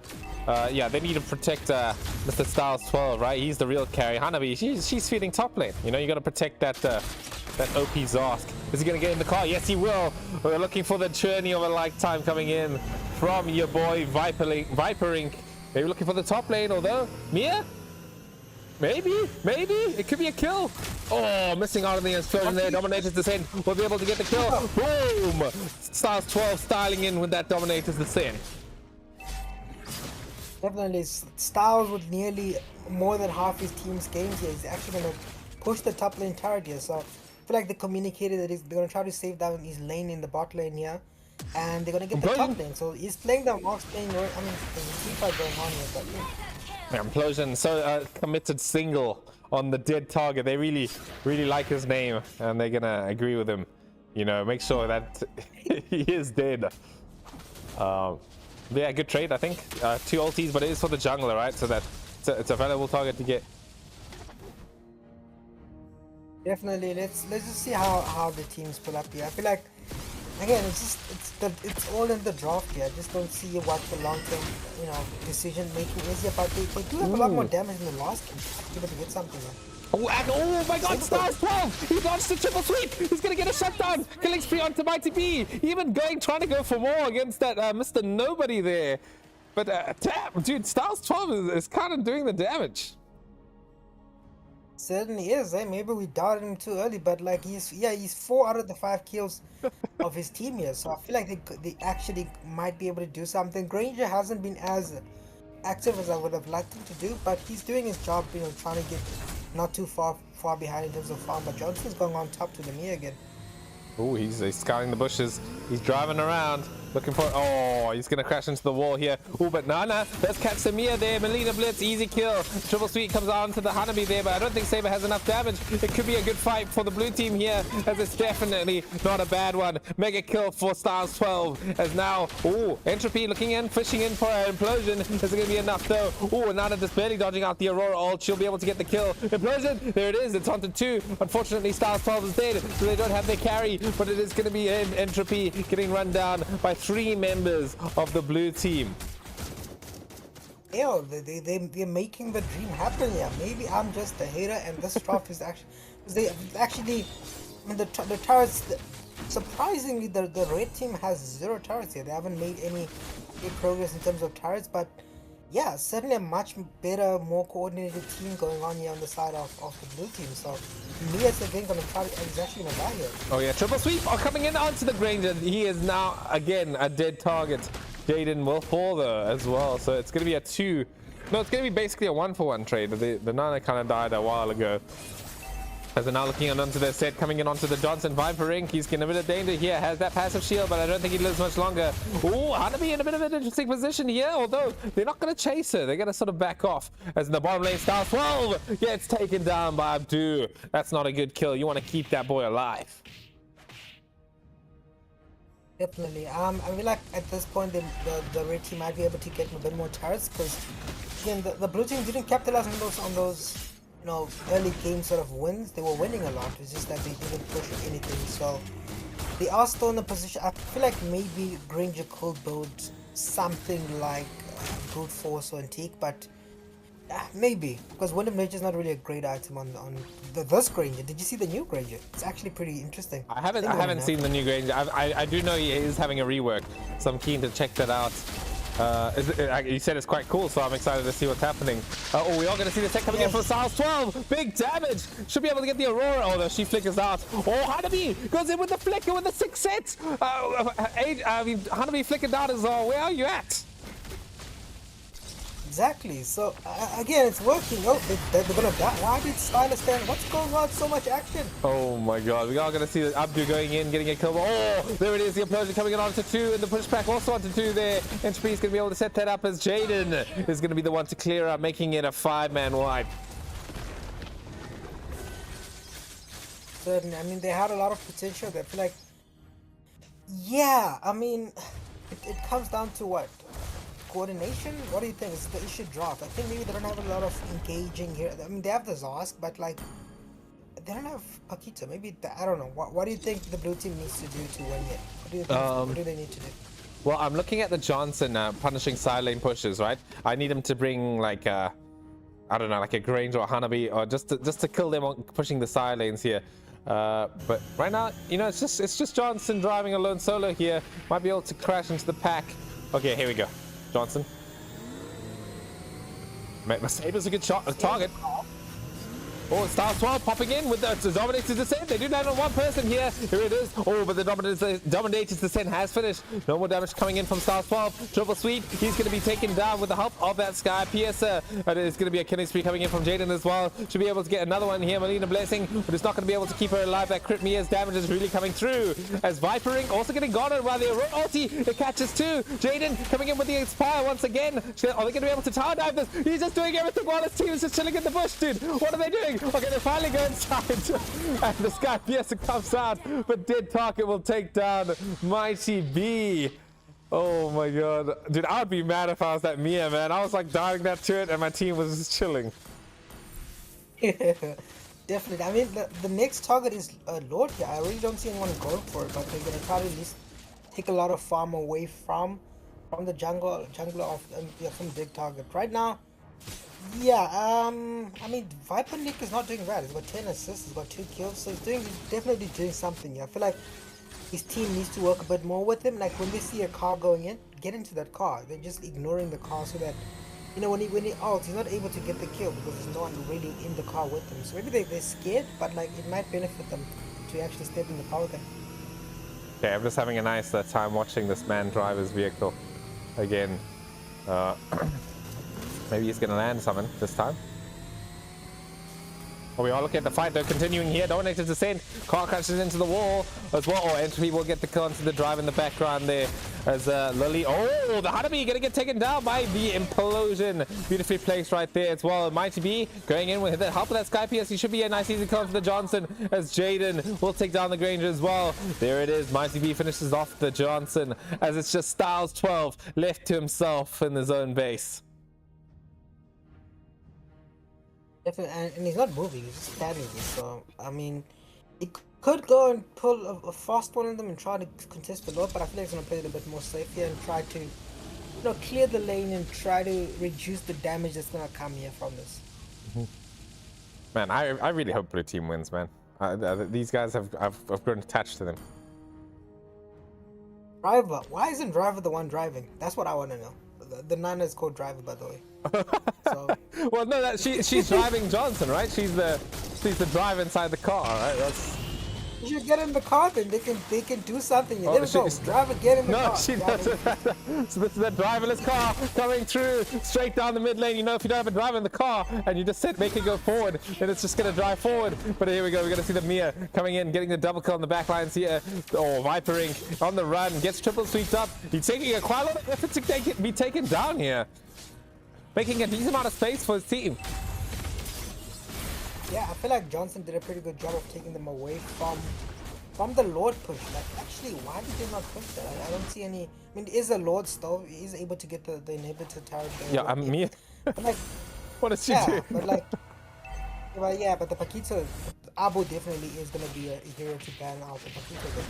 Yeah, they need to protect Mr. Styles 12, right? He's the real carry. Hanabi, she's feeding top lane. You know, you got to protect that OP Zosk. Is he gonna get in the car? Yes, he will. We're looking for the journey of a lifetime coming in from your boy Vipering. Maybe looking for the top lane, although Mia. Maybe it could be a kill. Oh, missing out on the explosion there. Dominator's Descent will be able to get the kill. Boom! Styles 12 styling in with that Dominator's Descent. Definitely, Styles with nearly more than half his team's games here. He's actually gonna push the top lane turret here. So I feel like they communicated that they're gonna try to save down his lane in the bot lane here, and they're gonna get the top lane. So he's playing the Mox playing. I mean, there's a team fight going on here, but. Implosion, so committed single on the dead target. They really like his name, and they're gonna agree with him. You know, make sure that he is dead. Yeah, good trade, I think. 2 ultis, but it is for the jungler, right? So that it's a valuable target to get. Definitely, let's just see how the teams pull up here. I feel like. Again, it's all in the draft here. I just don't see what the long-term, decision making is here. But they do have a lot more damage than the last game. Be able to get something. Oh, and oh my God, Stars 12! He launched a triple sweep. He's gonna get a shutdown. Killing spree onto Mighty B. Even trying to go for more against that Mr. Nobody there. But damn, dude, Stars 12 is kind of doing the damage. Certainly is, eh? Maybe we doubted him too early, but like he's 4 out of the 5 kills of his team here, so I feel like they actually might be able to do something. Granger hasn't been as active as I would have liked him to do, but he's doing his job, trying to get not too far behind in terms of farm. But Johnson's going on top to the knee again. Oh, he's scouting the bushes. He's driving around, looking for. Oh, he's gonna crash into the wall here. Oh, but Nana, let's catch Samir there. Melina Blitz, easy kill. Triple sweep comes on to the Hanabi there, but I don't think Saber has enough damage. It could be a good fight for the blue team here, as it's definitely not a bad one. Mega kill for Stars 12, as now, oh, Entropy looking in, fishing in for an implosion. Is it gonna be enough though? Oh, Nana just barely dodging out the Aurora ult. She'll be able to get the kill. Implosion, there it is. It's onto 2. Unfortunately, Stars 12 is dead, so they don't have their carry. But it is going to be Entropy getting run down by 3 members of the blue team. Yeah, they're making the dream happen here. Maybe I'm just a hater, and this draft is actually, the turrets. Surprisingly, the red team has 0 turrets here. They haven't made any big progress in terms of turrets, but yeah, certainly a much better, more coordinated team going on here on the side of the blue team. So Mia's again gonna try. He's actually gonna die here. Oh yeah, triple sweep coming in onto the Granger. He is now again a dead target. Jaden will fall though as well, so it's gonna be a 2. No, it's gonna be basically a 1-for-1 trade. The Nana kind of died a while ago. As they're now looking onto their set, coming in onto the Johnson Vipering. He's in a bit of danger here, has that passive shield, but I don't think he lives much longer. Oh, Hanabi in a bit of an interesting position here, although they're not going to chase her. They're going to sort of back off. As in the bottom lane, Star 12 gets taken down by Abdu. That's not a good kill. You want to keep that boy alive. Definitely. I mean, like at this point, the red team might be able to get a bit more turrets because again, the blue team didn't capitalize on those early game sort of wins. They were winning a lot. It's just that they didn't push anything. So they are still in the position. I feel like maybe Granger could build something like brute force or antique, but maybe because Wind of Nature is not really a great item on this Granger. Did you see the new Granger? It's actually pretty interesting. I haven't seen the new Granger. I do know he is having a rework, so I'm keen to check that out. You said it's quite cool, so I'm excited to see what's happening. Oh, we are going to see the tech coming in from Styles 12. Big damage. Should be able to get the Aurora. Oh, no, she flickers out. Oh, Hanabi goes in with the flicker with the 6 hits. Hanabi flickered out as well. Where are you at? Exactly. So again, it's working. Oh, they're gonna die. Why did Styler stand? What's going on? So much action. Oh my god, we are going to see Abdu going in, getting a kill. Oh, there it is, the implosion coming in onto 2, and the pushback also onto 2 there. Entropy is going to be able to set that up as Jaden is going to be the one to clear up, making it a 5-man wipe. Certainly. I mean, they had a lot of potential. They feel like, yeah. I mean, it comes down to what? Coordination? What do you think? Is the issue draft? I think maybe they don't have a lot of engaging here. I mean, they have the Zosk, but like they don't have Paquito. Maybe I don't know. What do you think the blue team needs to do to win it? What do you think? What do they need to do? Well, I'm looking at the Johnson punishing side lane pushes, right? I need him to bring like I don't know, like a Granger or Hanabi, or just to kill them on pushing the side lanes here. But right now, it's just Johnson driving alone solo here. Might be able to crash into the pack. Okay, here we go. Johnson. Saber's a good shot, a target. Oh, Star 12 popping in with the Dominator's Descent. They do land on one person here. Here it is. Oh, but the Dominator's Descent has finished. No more damage coming in from Star 12. Triple Sweep. He's going to be taken down with the help of that Sky Piercer. And it's going to be a killing spree coming in from Jaden as well. Should be able to get another one here. Melina Blessing, but it's not going to be able to keep her alive. That crit Mia's damage is really coming through. As Vipering also getting godded while the ulti, it catches too. Jaden coming in with the Expire once again. Are they going to be able to tower dive this? He's just doing everything while his team is just chilling in the bush, dude. What are they doing? Okay, they finally go inside, and the Sky Piercer comes out, but Dead Target will take down Mighty B. Oh my god. Dude, I would be mad if I was that Mia, man. I was like diving that turret, and my team was just chilling. Definitely. I mean, the next target is Lord here. I really don't see anyone going for it, but they're going to try to at least take a lot of farm away from the jungler of from big target. Right now, yeah, I mean, Viper Nick is not doing bad. He's got 10 assists, he's got 2 kills, so he's definitely doing something. I feel like his team needs to work a bit more with him. Like when they see a car going in, get into that car. They're just ignoring the car so that, when he ults, he's not able to get the kill because there's no one really in the car with him. So maybe they're scared, but like it might benefit them to actually step in the car with him. Okay, I'm just having a nice time watching this man drive his vehicle again. Maybe he's gonna land something this time. Oh, we are looking at the fight though, continuing here. Dominator's Descent. Car crashes into the wall as well. Oh, Entropy will get the kill onto the drive in the background there as Lily. Oh, the Hanabi gonna get taken down by the Implosion. Beautifully placed right there as well. Mighty B going in with the help of that Sky PS. He should be a nice easy kill for the Johnson as Jaden will take down the Granger as well. There it is. Mighty B finishes off the Johnson as it's just Styles 12 left to himself in his own base. Definitely, and he's not moving, he's just standing there. So, I mean, he could go and pull a fast one on them and try to contest the Lord, but I feel like he's going to play it a bit more safe here and try to, clear the lane and try to reduce the damage that's going to come here from this. Man, I really hope Blue Team wins, man. These guys I've grown attached to them. Driver, why isn't Driver the one driving? That's what I want to know. The Nana is called Driver, by the way. So. Well, no, she's driving Johnson, right? She's the driver inside the car, right? You should get in the car, then they can do something. There we go. Driver, get in the car. No, she doesn't. So this is the driverless car coming through straight down the mid lane. If you don't have a driver in the car and you just make it go forward, then it's just gonna drive forward. But here we go. We're gonna see the Mia coming in, getting the double kill on the back lines here. Oh, Vipering on the run, gets triple sweeps up. He's taking quite a lot of effort to be taken down here, making a decent amount of space for his team. Yeah, I feel like Johnson did a pretty good job of taking them away from from the Lord push, like actually, why did they not push that? I don't see any. I mean, is the Lord still? He is able to get the inhibitor turret. Yeah, I'm me. But like, What is she yeah, doing? but like, but the Paquito, Abu definitely is gonna be a hero to ban out the Paquito.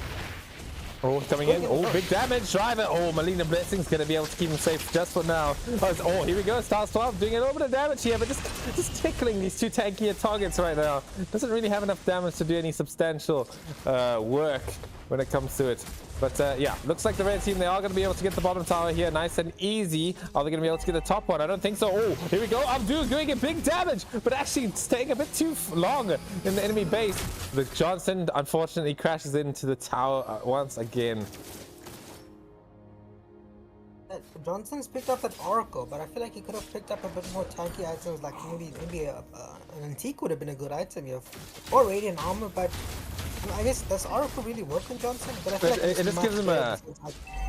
Oh, coming in. Oh, big damage. Driver. Oh, Melina Blessing's going to be able to keep him safe just for now. Oh, here we go. Stars 12 doing a little bit of damage here, but just tickling these two tankier targets right now. Doesn't really have enough damage to do any substantial work when it comes to it. But yeah, looks like the red team, they are going to be able to get the bottom tower here nice and easy. Are they going to be able to get the top one? I don't think so. Oh, here we go. Abdul's doing a big damage, but actually staying a bit too long in the enemy base. The Johnson unfortunately crashes into the tower once again. Johnson's picked up that Oracle, but I feel like he could have picked up a bit more tanky items, like maybe an Antique would have been a good item here, or Radiant Armor, but I guess does Oracle really work on Johnson? But I feel like it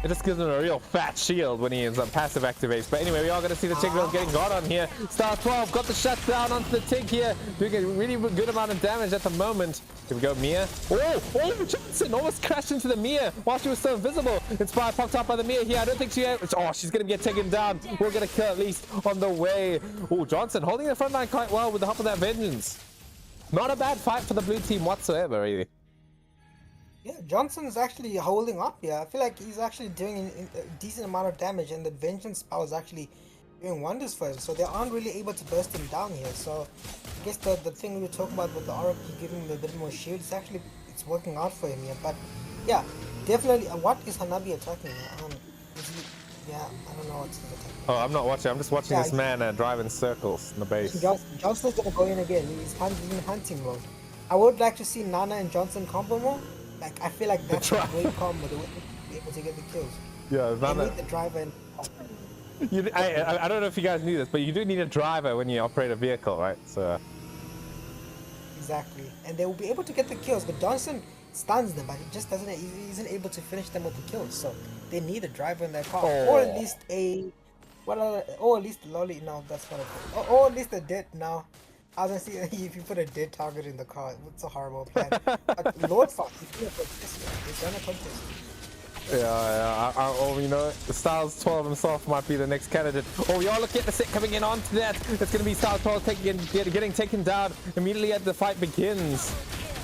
just gives him a real fat shield when he is on passive activates. But anyway, we are going to see the Tigreal getting got on here. Star 12 got the shutdown onto the Tig here, doing a really good amount of damage at the moment. Here we go, Mia. Oh, Johnson almost crashed into the Mia while she was still invisible. Inspire popped up by the Mia here. I don't think she's going to get taken down. We're going to kill at least on the way. Oh, Johnson holding the front line quite well with the help of that Vengeance. Not a bad fight for the blue team whatsoever, really. Yeah, Johnson's actually holding up here. I feel like he's actually doing a decent amount of damage, and the Vengeance spell is actually doing wonders for him. So they aren't really able to burst him down here. So I guess the thing we were talking about with the Oracle giving him a bit more shield, it's working out for him here. But yeah, definitely. What is Hanabi attacking here? Yeah, I don't know what's attacking. Oh, I'm not watching. I'm just watching this man drive in circles in the base. Johnson's gonna go in again. He's in hunting mode. I would like to see Nana and Johnson combo more. Like, I feel like that's a great combo to be able to get the kills. Yeah, Nana. Need the driver and... I don't know if you guys knew this, but you do need a driver when you operate a vehicle, right? So exactly, and they will be able to get the kills, but Johnson stuns them, but he just he isn't able to finish them with the kills. So they need a driver in their car, or at least or at least Lolly. No, that's not a or at least a dead. No, I was gonna see if you put a dead target in the car, it's a horrible plan. But Lord Fox, he's gonna contest. Yeah, you know, the Styles 12 himself might be the next candidate. Oh, we are looking at the set coming in onto that. It's going to be Styles 12 getting taken down immediately as the fight begins.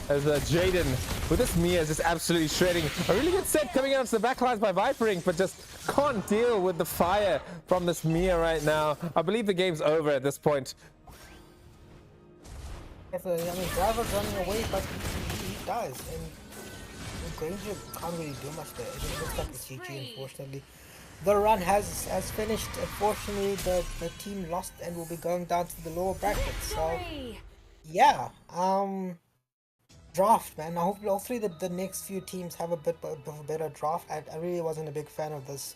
As Jaden, with this Mia, is just absolutely shredding. A really good set coming out to the backlines by Vipering, but just can't deal with the fire from this Mia right now. I believe the game's over at this point. Definitely, I mean, Driver's running away, but he dies. And Granger can't really do much there. It looks like it's GG, unfortunately. The run has finished. Unfortunately, the team lost and will be going down to the lower brackets. So, yeah. Draft, man. Hopefully the next few teams have a bit of a better draft. I really wasn't a big fan of this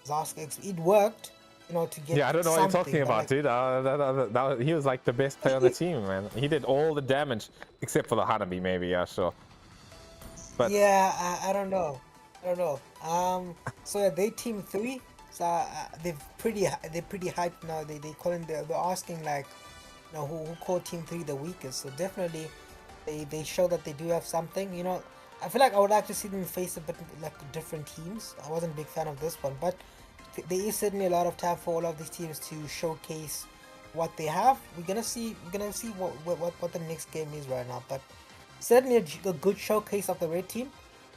Zask X. It worked, you know, to get. Yeah, I don't know what you're talking about, like, dude. He was like the best player on the team, man. He did all the damage except for the Hanabi, maybe. Yeah, sure. But yeah, I don't know. So yeah, they team 3. So they're pretty hyped now. They they're asking like, you know, who called team 3 the weakest. So definitely, they show that they do have something. You know, I feel like I would like to see them face a bit like different teams. I wasn't a big fan of this one, but there is certainly a lot of time for all of these teams to showcase what they have. We're gonna see what the next game is right now, but. Certainly a good showcase of the red team.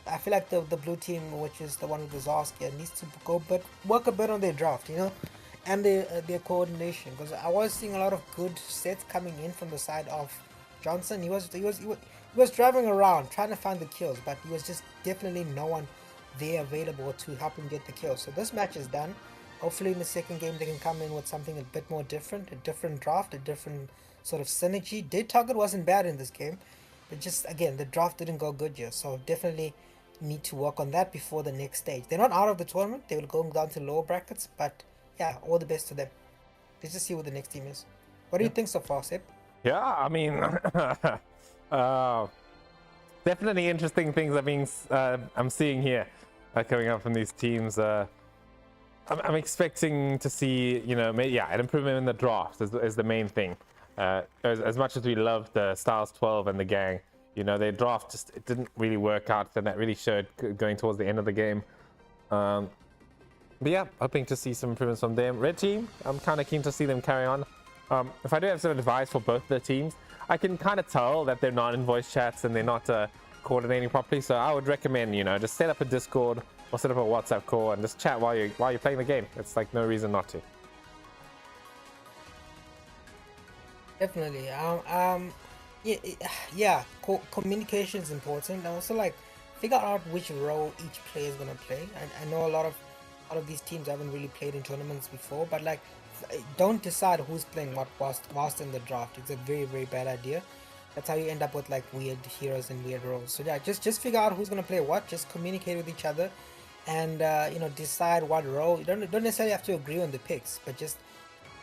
I feel like the blue team, which is the one with the Zaskia, needs to work a bit on their draft, you know, and their coordination. Because I was seeing a lot of good sets coming in from the side of Johnson. He was driving around trying to find the kills, but he was just definitely no one there available to help him get the kills. So this match is done. Hopefully in the second game they can come in with something a bit more different, a different draft, a different sort of synergy. Dead target wasn't bad in this game. But just, again, the draft didn't go good here, so definitely need to work on that before the next stage. They're not out of the tournament, they will go down to lower brackets, but yeah, all the best to them. Let's just see what the next team is. What do you think so far, Seb? Yeah, I mean, definitely interesting things I'm seeing here coming up from these teams. I'm expecting to see, you know, an improvement in the draft is the main thing. As much as we love the Styles 12 and the gang, you know, their draft just, it didn't really work out, and that really showed going towards the end of the game. But yeah, hoping to see some improvements from them. Red team, I'm kind of keen to see them carry on. If I do have some advice for both the teams, I can kind of tell that they're not in voice chats and they're not coordinating properly. So I would recommend, you know, just set up a Discord or set up a WhatsApp call and just chat while you're playing the game. It's like no reason not to. Definitely. Yeah. Communication is important. And also, like, figure out which role each player is gonna play. I know a lot of these teams haven't really played in tournaments before, but like, don't decide who's playing what whilst in the draft. It's a very bad idea. That's how you end up with like weird heroes and weird roles. So yeah, just figure out who's gonna play what. Just communicate with each other, and you know, decide what role. You don't necessarily have to agree on the picks, but just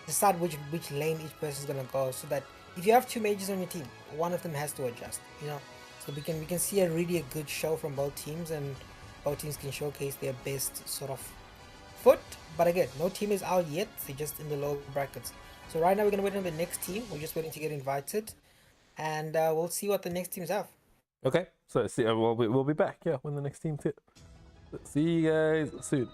decide which lane each person is gonna go. So that if you have two mages on your team, one of them has to adjust. You know, so we can see a really good show from both teams, and both teams can showcase their best sort of foot. But again, no team is out yet. They're just in the lower brackets. So right now we're gonna wait on the next team. We're just waiting to get invited, and we'll see what the next teams have. Okay, so see, we'll be back, yeah, when the next team's hit. See you guys soon.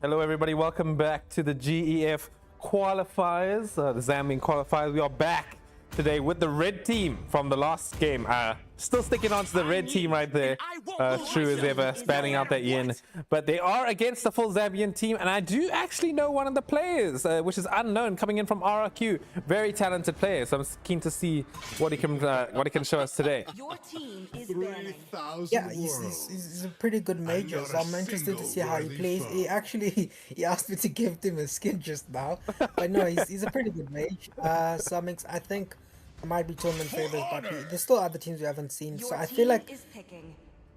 Hello, everybody. Welcome back to the GEF qualifiers, the Zambian qualifiers. We are back today with the red team from the last game. Still sticking on to the red team right there. True as ever, spanning out that yin. But they are against the full Zambian team, and I do actually know one of the players, which is unknown, coming in from RRQ. Very talented player, so I'm keen to see what he can show us today. Your team is banning. Yeah, he's a pretty good major, so I'm interested to see how he plays. He asked me to give him a skin just now, but no, he's a pretty good mage. So I think might be tournament favors, but there's still other teams we haven't seen. So I feel like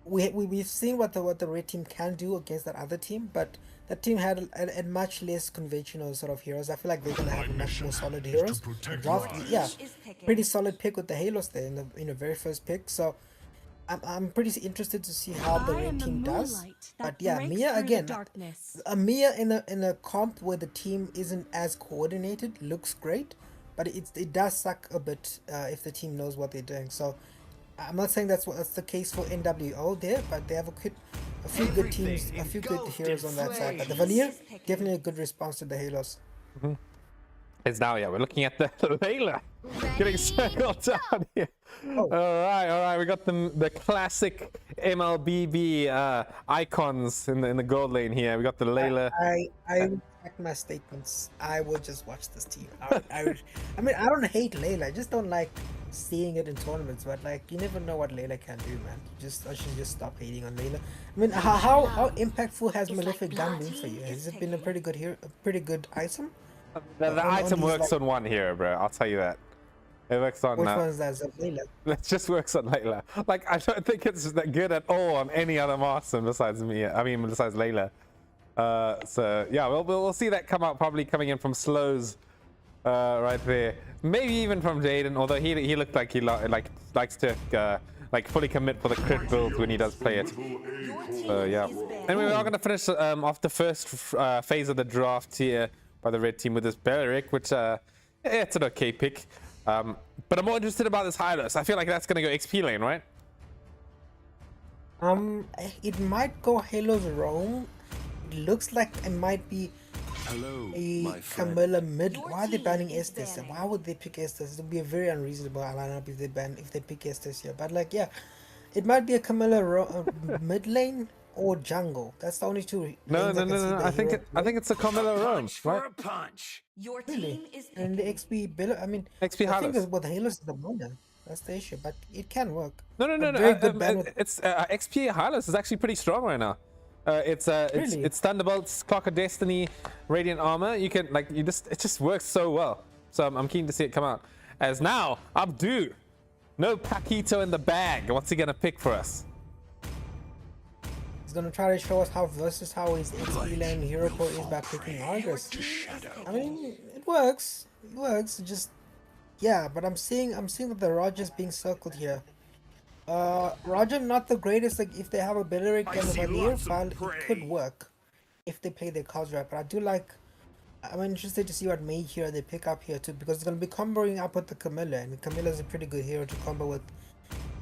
we've seen what the red team can do against that other team, but that team had a much less conventional sort of heroes. I feel like they're gonna have much more solid heroes. Draft, yeah, pretty solid pick with the Halos there in the very first pick. So I'm pretty interested to see how the red team does. But yeah, Mia again, a Mia in a comp where the team isn't as coordinated looks great, but it does suck a bit if the team knows what they're doing. So I'm not saying that's the case for NWO there, but they have a few good teams, a few good heroes on that side. But the Valier, definitely a good response to the Halos. It's now, yeah, we're looking at the Layla getting circled down here. All right, we got the classic MLBB icons in the gold lane here. We got the Layla. I retract my statements. I will just watch this team. I mean, I don't hate Layla. I just don't like seeing it in tournaments. But like, you never know what Layla can do, man. I should just stop hating on Layla. I mean, how impactful has Malefic Gun been for you? Has it been a pretty good item? The item works on one hero, bro. I'll tell you that. It works on. Which one's that? Layla? It just works on Layla. Like, I don't think it's that good at all on any other master besides me. I mean, besides Layla. So yeah, we'll see that come out, probably coming in from Slows, right there. Maybe even from Jaden, although he looked like he likes to like fully commit for the crit build when he does play it. So yeah. Anyway, we are gonna finish off the first phase of the draft here by the red team with this Belleric, which it's an okay pick. But I'm more interested about this Hylos. I feel like that's gonna go XP lane, right? It might go Halo's Roam. It looks like it might be a Camilla mid. Why are they banning Estes? Why would they pick Estes? It would be a very unreasonable lineup if they pick Estes here. But like, yeah, it might be a Camilla mid lane or jungle. That's the only two. No. I think it's a Camilla Roam, right? Your team is and the XP Bill. I mean, XP I think Hylos. that's what the Halos is the moment. That's the issue, but it can work. No. It's XP Hylos is actually pretty strong right now. It's Thunderbolts, Clock of Destiny, Radiant Armor. You can it just works so well. So I'm keen to see it come out. As now, Abdu, no Paquito in the bag. What's he gonna pick for us? He's gonna try to show us how versatile his XP lane hero pool is by picking Argus. I mean, it works. It works. Just yeah, but I'm seeing that the Roger's being circled here. Roger not the greatest. Like if they have a Belleric and a Valier, file it could work if they play their cards right. But I do like. I'm interested to see what mage hero they pick up here too, because it's gonna be comboing up with the Camilla, and Camilla is a pretty good hero to combo with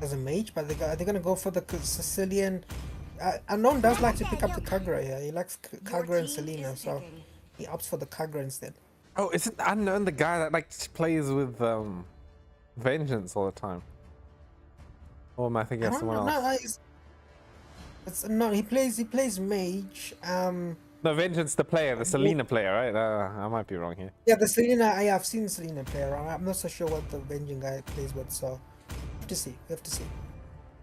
as a mage. But they're gonna go for the Sicilian. Unknown does like to pick up the Kagura here. He likes Kagura and Selena, so he opts for the Kagura instead. Oh, isn't Unknown the guy that like plays with Vengeance all the time? Or am I thinking of someone else? No, he plays mage. No, Vengeance the player, the Selena player, right? I might be wrong here. Yeah, the Selena. I've seen Selena play around. I'm not so sure what the Vengeance guy plays with, so we have to see.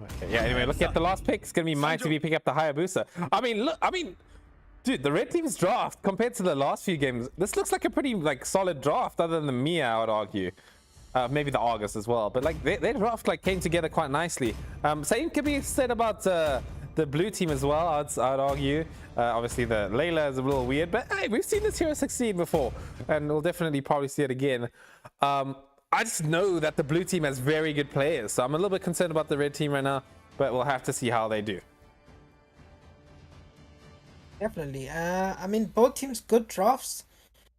Okay, yeah, anyway, look at the last pick. It's going to be my TV pick up the Hayabusa. I mean, dude, the red team's draft compared to the last few games, this looks like a pretty solid draft other than the Mia, I would argue. Maybe the Argus as well. But like their draft came together quite nicely. Same can be said about the blue team as well, I'd argue. Obviously the Layla is a little weird, but hey, we've seen this hero succeed before. And we'll definitely probably see it again. I just know that the blue team has very good players, so I'm a little bit concerned about the red team right now, but we'll have to see how they do. Definitely. I mean, both teams good drafts.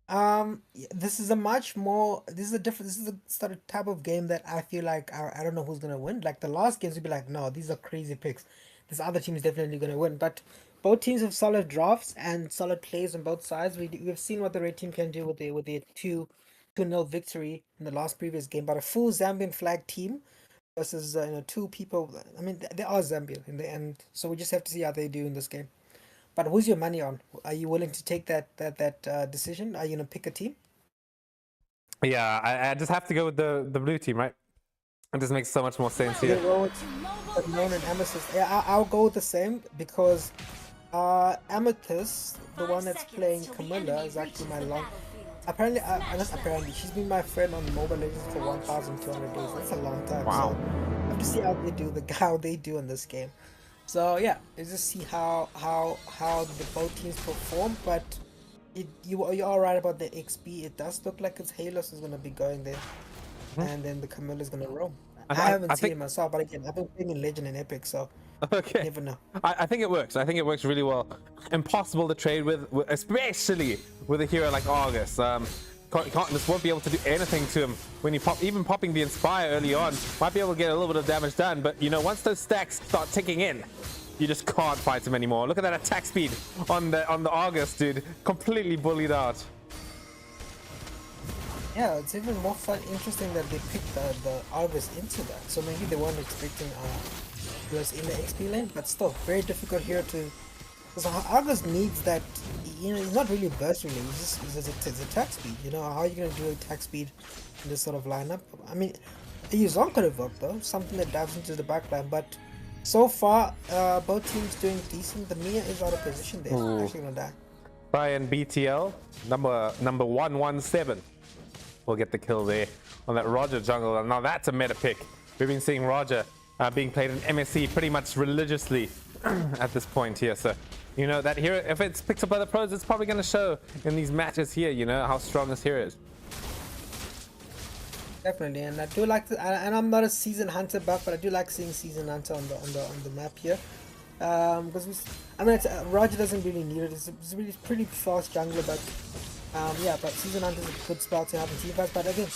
This is the sort of type of game that I feel like I don't know who's gonna win. Like the last games, we'd be like, no, these are crazy picks. This other team is definitely gonna win. But both teams have solid drafts and solid plays on both sides. We've seen what the red team can do with their 2-0 victory in the last previous game, but a full Zambian flag team versus two people. I mean, they are Zambian in the end, so we just have to see how they do in this game. But who's your money on? Are you willing to take that decision? Are you gonna pick a team? Yeah, I just have to go with the blue team, right? It just makes so much more sense here. But known and Amethyst. Yeah, I'll go with the same because Amethyst, the one that's playing Camilla, is actually my long. Apparently, not apparently, she's been my friend on Mobile Legends for 1,200 days. That's a long time. Wow. So I have to see how they do in this game. So yeah, let's just see how the both teams perform. But you're all right about the XP. It does look like it's Halos is gonna be going there, and then the Camilla is gonna roam. I haven't seen it myself, but again, I've been playing in Legend and Epic, so Okay. you never know. I think it works. I think it works really well. Impossible to trade with especially with a hero like Argus. Just won't be able to do anything to him when you even popping the Inspire early on. Might be able to get a little bit of damage done, but once those stacks start ticking in, you just can't fight him anymore. Look at that attack speed on the Argus, dude. Completely bullied out. Yeah, it's even more interesting that they picked the Argus into that. So maybe they weren't expecting Argus in the XP lane, but still very difficult here to. Because Argus needs that. He's not really burst really. It's attack speed. How are you gonna do attack speed in this sort of lineup? I mean, a Yuzong could have worked though, something that dives into the backline. But so far, both teams doing decent. The Mia is out of position there. She's actually gonna die. Brian BTL number 117. Will get the kill there on that Roger jungle. Now that's a meta pick. We've been seeing Roger being played in MSC pretty much religiously at this point here. So, that hero, if it's picked up by the pros, it's probably going to show in these matches here, how strong this hero is. Definitely, and I do like to, and I'm not a Season Hunter buff, but I do like seeing Season Hunter on the map here. Because Roger doesn't really need it. It's a really pretty fast jungler, but yeah, but Season Hunter is a good spot to have in team fights. But again,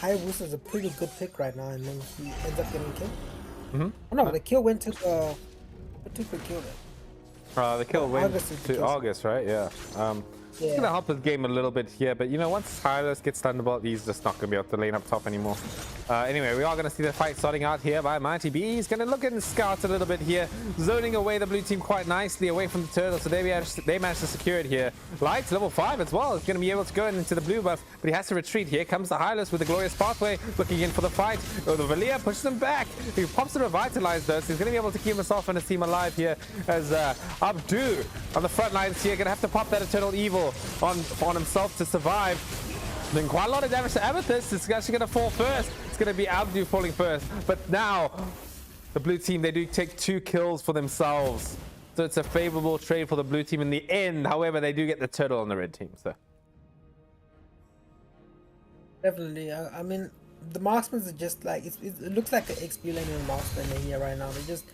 Hayabusa is a pretty good pick right now, and then he ends up getting a kill. Oh no, the kill went to the. What took the kill then? The kill went to August, right? Yeah. It's gonna help his game a little bit here, but once Hylos gets Thunderbolt, he's just not gonna be able to lane up top anymore. Anyway, we are gonna see the fight starting out here by Mighty B. He's gonna look and scout a little bit here, zoning away the blue team quite nicely away from the turtle, so they managed to secure it here. Lights level 5 as well. He's gonna be able to go into the blue buff, but he has to retreat. Here comes the Hylos with the glorious pathway, looking in for the fight. Oh, the Valia pushes him back. He pops the revitalize though, so he's gonna be able to keep himself and his team alive here as Abdu on the front lines here, gonna have to pop that Eternal Evil on himself to survive. Then quite a lot of damage to Amethyst. It's actually going to fall first. It's going to be Abdu falling first. But now, the blue team, they do take 2 kills for themselves. So it's a favorable trade for the blue team in the end. However, they do get the turtle on the red team. So definitely. I mean, the marksmen are just like, it looks like an XP lane and marksman here right now. They just...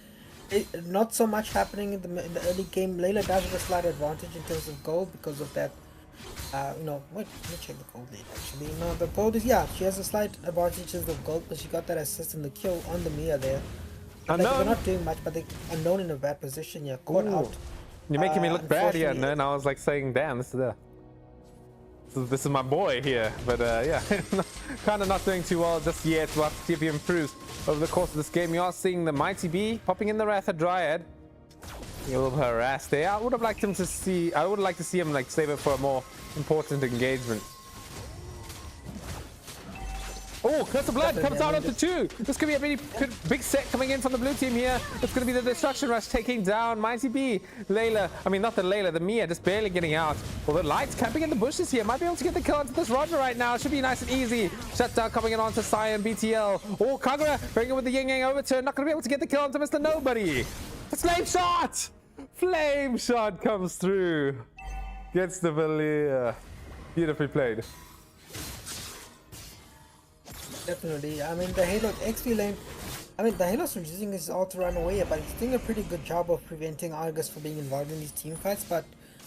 not so much happening in the early game. Layla does have a slight advantage in terms of gold because of that. Wait, let me check the gold lead actually. No, the gold is, she has a slight advantage in terms of gold, but she got that assist in the kill on the Mia there. Like, they're not doing much, but they are known in a bad position. Yeah, caught out. You're making me look bad here, and then I was like saying, damn, this is my boy here, but yeah, kind of not doing too well just yet. We'll have to see if he improves over the course of this game. You are seeing the Mighty B popping in the Wrath of Dryad. A little harassed there. I would have liked him to see. I would like to see him like save it for a more important engagement. Oh, Curse of Blood comes out onto 2. This could be a really big set coming in from the blue team here. It's going to be the Destruction Rush taking down Mighty B. Layla, I mean not the Layla, the Mia just barely getting out. Although Lights camping in the bushes here. Might be able to get the kill onto this Roger right now. Should be nice and easy. Shutdown coming in onto Cyan BTL. Oh, Kagura bringing with the Yin Yang overturn. Not going to be able to get the kill onto Mr. Nobody. Flame Shot! Flame Shot comes through. Gets the Valia. Beautifully played. Definitely. I mean, the Halo XP lane, the Halo's using his ult to run away, but he's doing a pretty good job of preventing Argus from being involved in these team fights. But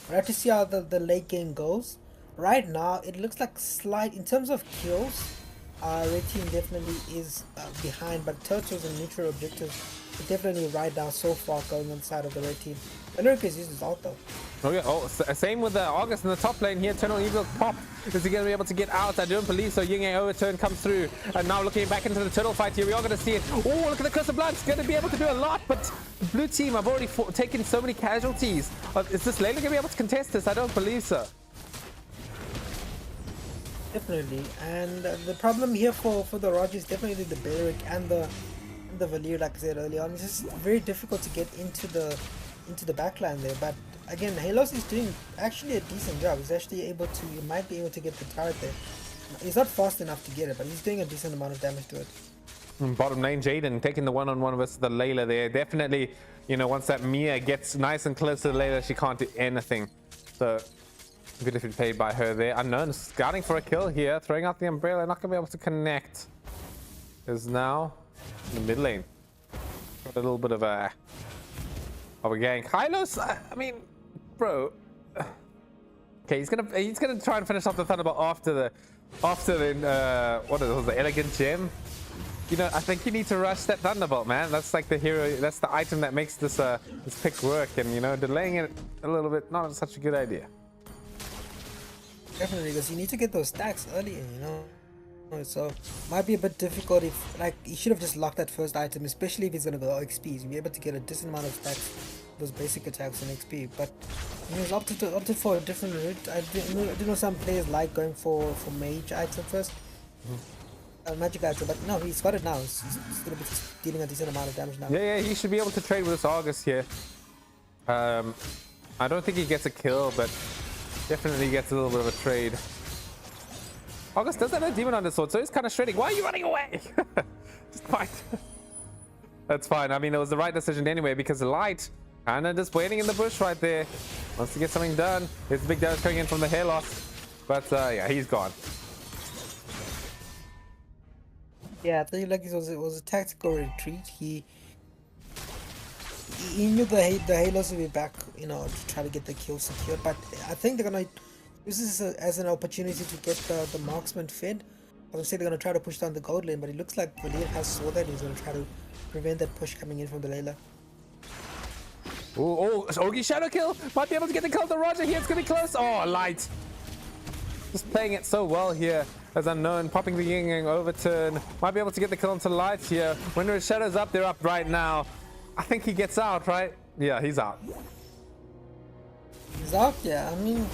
we'll have to see how the late game goes. Right now, it looks like slight, in terms of kills, Red team definitely is behind, but Turtles and neutral objectives are definitely right now so far going on the side of the red team. Benerick is using his ult though. Oh yeah, same with August in the top lane here. Eternal Eagle pop. Is he going to be able to get out? I don't believe so. Ying Yang overturn comes through. And now looking back into the turtle fight here, we are going to see it. Oh, look at the Curse of Blood. It's going to be able to do a lot, but blue team, I've already taken so many casualties. Is this Layla going to be able to contest this? I don't believe so. Definitely, and the problem here for the Roger is definitely the Beric and the Valir, like I said earlier on. It's just very difficult to get into the backline there. But again, Halos is doing actually a decent job. He's actually able to, he might be able to get the turret there. He's not fast enough to get it, but he's doing a decent amount of damage to it. Bottom lane, Jaden taking the one-on-one versus the Layla there. Definitely, you know, once that Mia gets nice and close to the Layla, she can't do anything. So good if it's played by her there. Unknown scouting for a kill here, throwing out the umbrella, not gonna be able to connect. Is now in the mid lane. Got a little bit of a gang. Hylos, I mean, bro. Okay, he's gonna try and finish off the Thunderbolt after the what is it, the elegant gem. You know, I think you need to rush that Thunderbolt, man. That's like the hero. That's the item that makes this this pick work. And you know, delaying it a little bit, not such a good idea. Definitely, because you need to get those stacks early, you know. So might be a bit difficult if, like, he should have just locked that first item, especially if he's gonna go XP. He'll be able to get a decent amount of stacks, those basic attacks and XP. But he was opted for a different route. I do know some players like going for mage item first, magic item, but no, he's got it now. He's gonna be dealing a decent amount of damage now. Yeah, he should be able to trade with this August here. I don't think he gets a kill, but definitely gets a little bit of a trade. August does have a demon on his sword, so he's kind of shredding. Why are you running away? Just fight. That's fine. I mean, it was the right decision anyway, because the light kind of just waiting in the bush right there. Wants to get something done. There's a big damage coming in from the hair loss. But yeah, he's gone. Yeah, I think like it was a tactical retreat. He knew the Halos would be back, you know, to try to get the kill secured. But I think they're gonna use this as an opportunity to get the marksman fed. I was say they're gonna try to push down the gold lane, but it looks like Valir has saw that. He's gonna try to prevent that push coming in from the Layla. Oh, Ogi shadow kill might be able to get the kill to Roger here. It's gonna be close. Oh, light. Just playing it so well here as Unknown, popping the Yin Yang overturn. Might be able to get the kill onto Light here. When his shadow's up, they're up right now. I think he gets out, right? Yeah, he's out. He's out, yeah. I mean,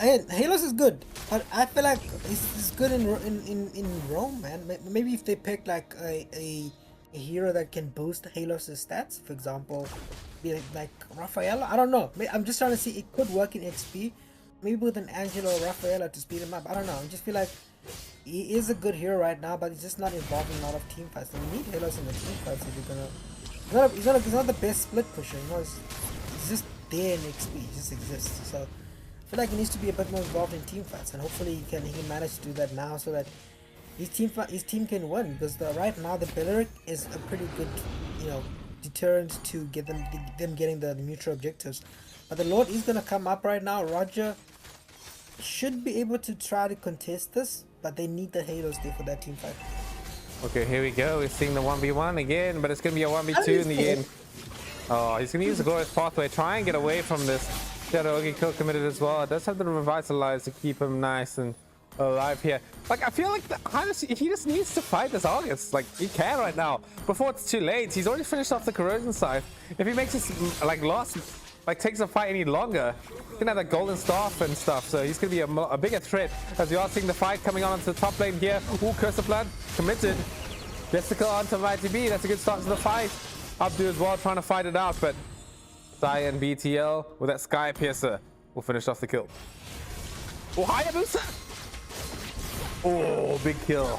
Halos is good, but I feel like he's good in Rome, man. Maybe if they pick like a hero that can boost Halos' stats, for example, be like Rafaela. I don't know. I'm just trying to see. It could work in XP. Maybe with an Angelo or Rafaela to speed him up. I don't know. I just feel like he is a good hero right now, but he's just not involved in a lot of team fights. And we need Halos in the team fights if you're gonna. He's not the best split pusher. You know, he's just there in XP. He just exists. So I feel like he needs to be a bit more involved in team fights, and hopefully he can manage to do that now, so that his team can win. Because right now the Belleric is a pretty good, you know, deterrent to get them getting the neutral objectives. But the Lord is gonna come up right now. Roger should be able to try to contest this, but they need the Halos there for that team fight. Okay, here we go. We're seeing the 1v1 again, but it's gonna be a 1v2 in the end. Oh, he's gonna use the glorious pathway, try and get away from this. Shadow Ogi kill committed as well. It does have the revitalize to keep him nice and alive here. Like, I feel like he just needs to fight this August. Like, he can right now before it's too late. He's already finished off the corrosion side. If he makes this like takes the fight any longer, he's gonna have that golden staff and stuff, so he's gonna be a bigger threat. As we are seeing the fight coming on into the top lane here. Ooh, Curse of Blood committed. Gets the kill onto MLBB. That's a good start to the fight. Abdu as well trying to fight it out, but Sai and BTL with that Sky Piercer will finish off the kill. Oh, Hayabusa! Oh, big kill.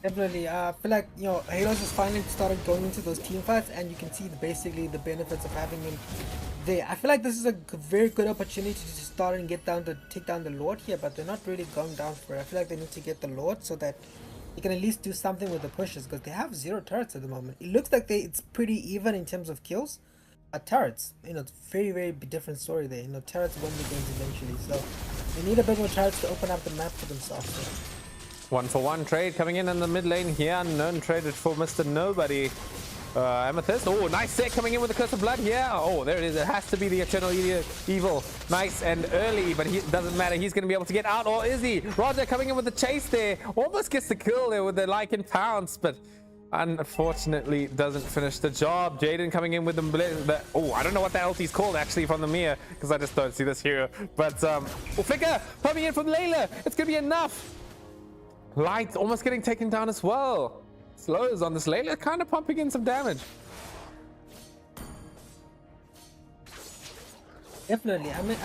Definitely, I feel like, you know, Halos has finally started going into those team fights, and you can see basically the benefits of having him there. I feel like this is a very good opportunity to start and take down the Lord here, but they're not really going down for it. I feel like they need to get the Lord so that they can at least do something with the pushes, because they have 0 turrets at the moment. It looks like it's pretty even in terms of kills, but turrets, you know, it's very, very different story there. You know, turrets win the games eventually, so They need a bit more chance to open up the map for themselves. So. 1-for-1 trade coming in the mid lane here. Unknown traded for Mr. Nobody. Amethyst. Oh, nice set coming in with the Curse of Blood here. Oh, there it is. It has to be the Eternal Evil. Nice and early, but it doesn't matter. He's going to be able to get out, or is he? Roger coming in with the chase there. Almost gets the kill there with the Lycan Pounce, but unfortunately doesn't finish the job. Jaden coming in with the oh, I don't know what the ulti's called actually from the Mia, because I just don't see this hero. But Flicker coming in from Layla. It's going to be enough. Light almost getting taken down as well. Slows on this Layla, kind of pumping in some damage. Definitely. I mean,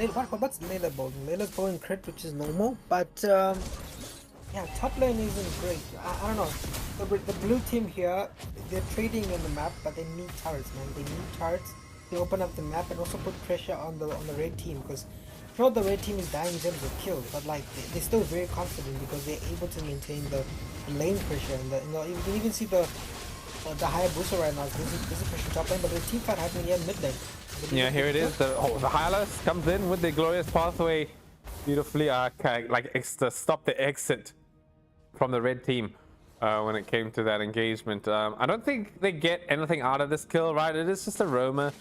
what's Layla bowling? Layla's bowling crit, which is normal, but yeah, top lane isn't great. I don't know. The blue team here, they're trading in the map, but they need turrets, man. They need turrets to open up the map and also put pressure on the red team, because sure, the red team is dying in terms of kills, but like they're still very confident because they're able to maintain the lane pressure. And you can even see the Hayabusa right now is busy pushing top lane, but the team fight happening here in mid lane. Yeah, here it is. The Hylos comes in with the glorious pathway beautifully. To stop the exit from the red team when it came to that engagement. I don't think they get anything out of this kill, right? It is just a roamer,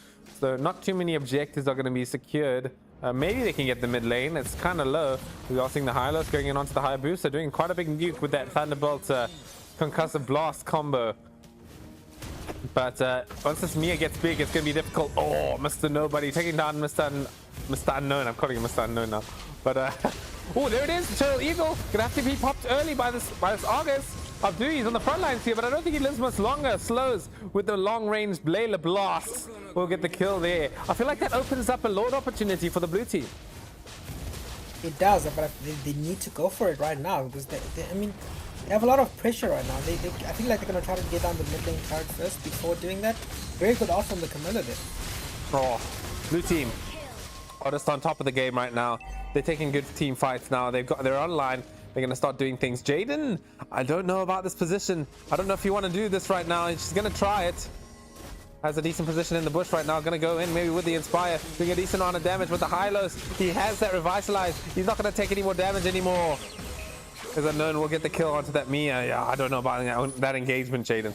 so not too many objectives are going to be secured. Maybe they can get the mid lane. It's kind of low. We are seeing the Hylos going in onto the Hayabusa, doing quite a big nuke with that Thunderbolt concussive blast combo. But once this Mia gets big, it's going to be difficult. Oh, Mr. Nobody taking down Mr. Unknown. I'm calling him Mr. Unknown now. But oh, there it is. Eternal Evil gonna have to be popped early by this Argus. Abdu, he's on the front lines here, but I don't think he lives much longer. Slows with the long-range Layla blast. We'll get the kill there. I feel like that opens up a Lord opportunity for the blue team. It does, but they need to go for it right now because I mean, they have a lot of pressure right now. I feel like they're gonna try to get down the mid lane turret first before doing that. Very good off from the Camilla there. Oh, blue team are just on top of the game right now. They're taking good team fights now. They're online. They're gonna start doing things. Jaden, I don't know about this position. I don't know if you want to do this right now. He's gonna try it. Has a decent position in the bush right now. Gonna go in maybe with the Inspire, doing a decent amount of damage with the Hylos. He has that Revitalize. He's not gonna take any more damage anymore. Because Unknown will get the kill onto that Mia. Yeah, I don't know about that engagement, Jaden.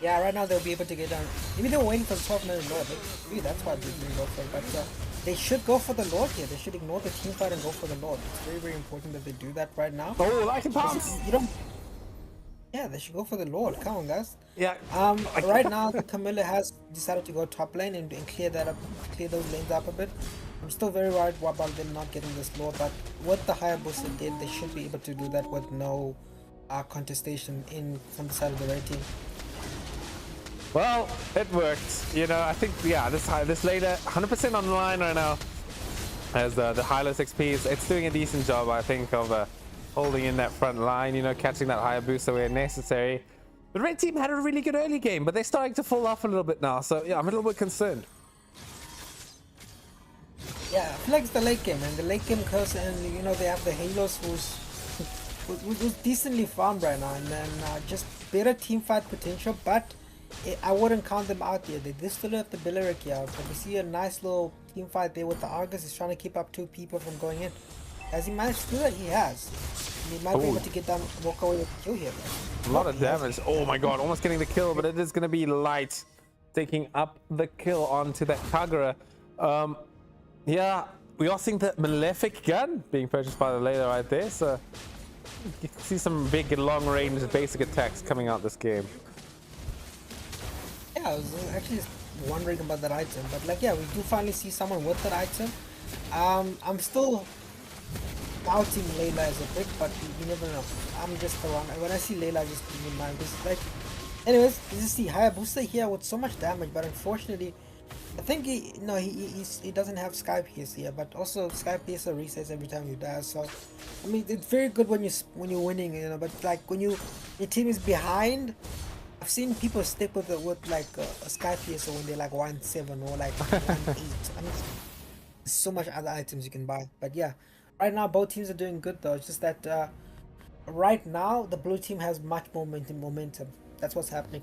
Yeah, right now they'll be able to get down. Maybe they were waiting for the 12-minute Lord. Maybe that's why they didn't go for it. But they should go for the Lord here. They should ignore the team fight and go for the Lord. It's very, very important that they do that right now. Oh, like a pounce! You don't. Yeah, they should go for the Lord. Come on, guys. Yeah. Right now, Camilla has decided to go top lane and clear that up, clear those lanes up a bit. I'm still very worried about them not getting this Lord, but what the Hayabusa did, they should be able to do that with no contestation from the side of the red team. Well, it worked. You know, I think, yeah, this later 100% online right now as the Hylos XP it's doing a decent job, I think, of holding in that front line, you know, catching that Hayabusa where necessary. The red team had a really good early game, but they're starting to fall off a little bit now, so yeah, I'm a little bit concerned. Yeah, I feel like it's the late game, and the late game curse, and you know, they have the Halos who's decently farmed right now, and then just better team fight potential, but I wouldn't count them out here. They still have the Billericay out, but we see a nice little team fight there with the Argus. He's trying to keep up two people from going in. Has he managed to do that? He has. And he might be able to get down, walk away with the kill here. A lot of damage. Oh my god, almost getting the kill, but it is going to be Light taking up the kill onto that Kagura. Yeah, we are seeing the Malefic gun being purchased by the Layla right there, so you can see some big long-range basic attacks coming out this game. Yeah, I was actually just wondering about that item, but like, yeah, we do finally see someone with that item. I'm still doubting Layla as a pick, but you never know. I'm just the one. When I see Layla, I just keep in mind. Like, anyways, you just see Hayabusa here with so much damage, but unfortunately, I think he doesn't have Sky Pierce here, but also Sky Piercer resets every time you die. So, I mean, it's very good when you're winning, you know. But like when your team is behind, I've seen people stick with like a Sky Piercer when they're like 1-7 or like 1-8. I mean, there's so much other items you can buy. But yeah, right now both teams are doing good though. It's just that right now the blue team has much more momentum. That's what's happening,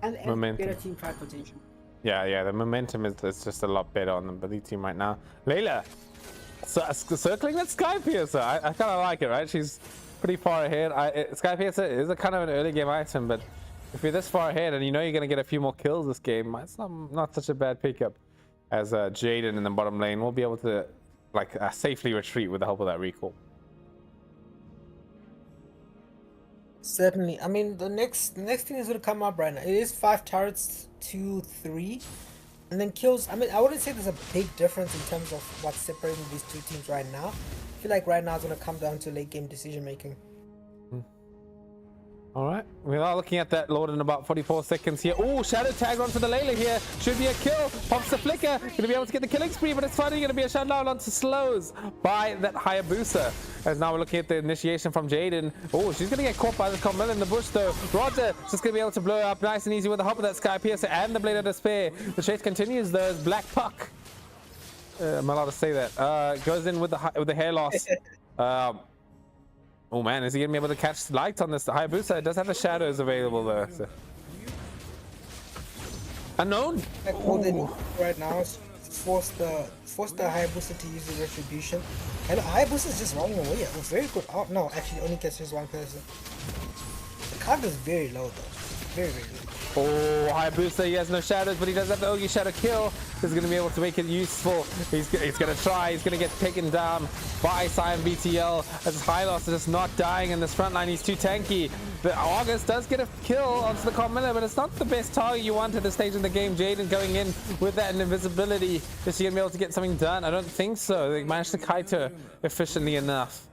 and better team fight potential. Yeah, the momentum is just a lot better on the blue team right now. Layla, circling that Sky Piercer. I kind of like it, right? She's pretty far ahead. Sky Piercer is a kind of an early game item, but if you're this far ahead and you know you're going to get a few more kills this game, it's not such a bad pickup. As Jaden in the bottom lane will be able to like safely retreat with the help of that recall. Certainly. I mean, the next thing is going to come up right now. It is 5 turrets to 3, and then kills. I mean, I wouldn't say there's a big difference in terms of what's separating these two teams right now. I feel like right now it's going to come down to late game decision making. All right, we are looking at that Lord in about 44 seconds here. Oh, shadow tag onto the Layla here. Should be a kill. Pops the flicker. Going to be able to get the killing spree, but it's finally going to be a shutdown onto slows by that Hayabusa. As now we're looking at the initiation from Jaden. Oh, she's going to get caught by the Carmel in the bush though. Roger just going to be able to blow up nice and easy with the help of that Sky Piercer and the Blade of Despair. The chase continues though as Black Puck. I'm allowed to say that. Goes in with the hair loss. Oh man, is he gonna be able to catch light on this? The Hayabusa it does have the shadows available though. So. Unknown. Right now is force the Hayabusa to use the retribution. And Hayabusa is just running away. Oh, very good. Oh no, actually only catches one person. The card is very low though. Very low. Oh, Hayabusa, he has no shadows, but he does have the Ogi shadow kill. He's going to be able to make it useful. He's going to try. He's going to get taken down by Cyan BTL as Hylos is just not dying in this front line. He's too tanky. But August does get a kill onto the Carmilla, but it's not the best target you want at this stage in the game. Jaden going in with that invisibility. Is he going to be able to get something done? I don't think so. They managed to kite her efficiently enough.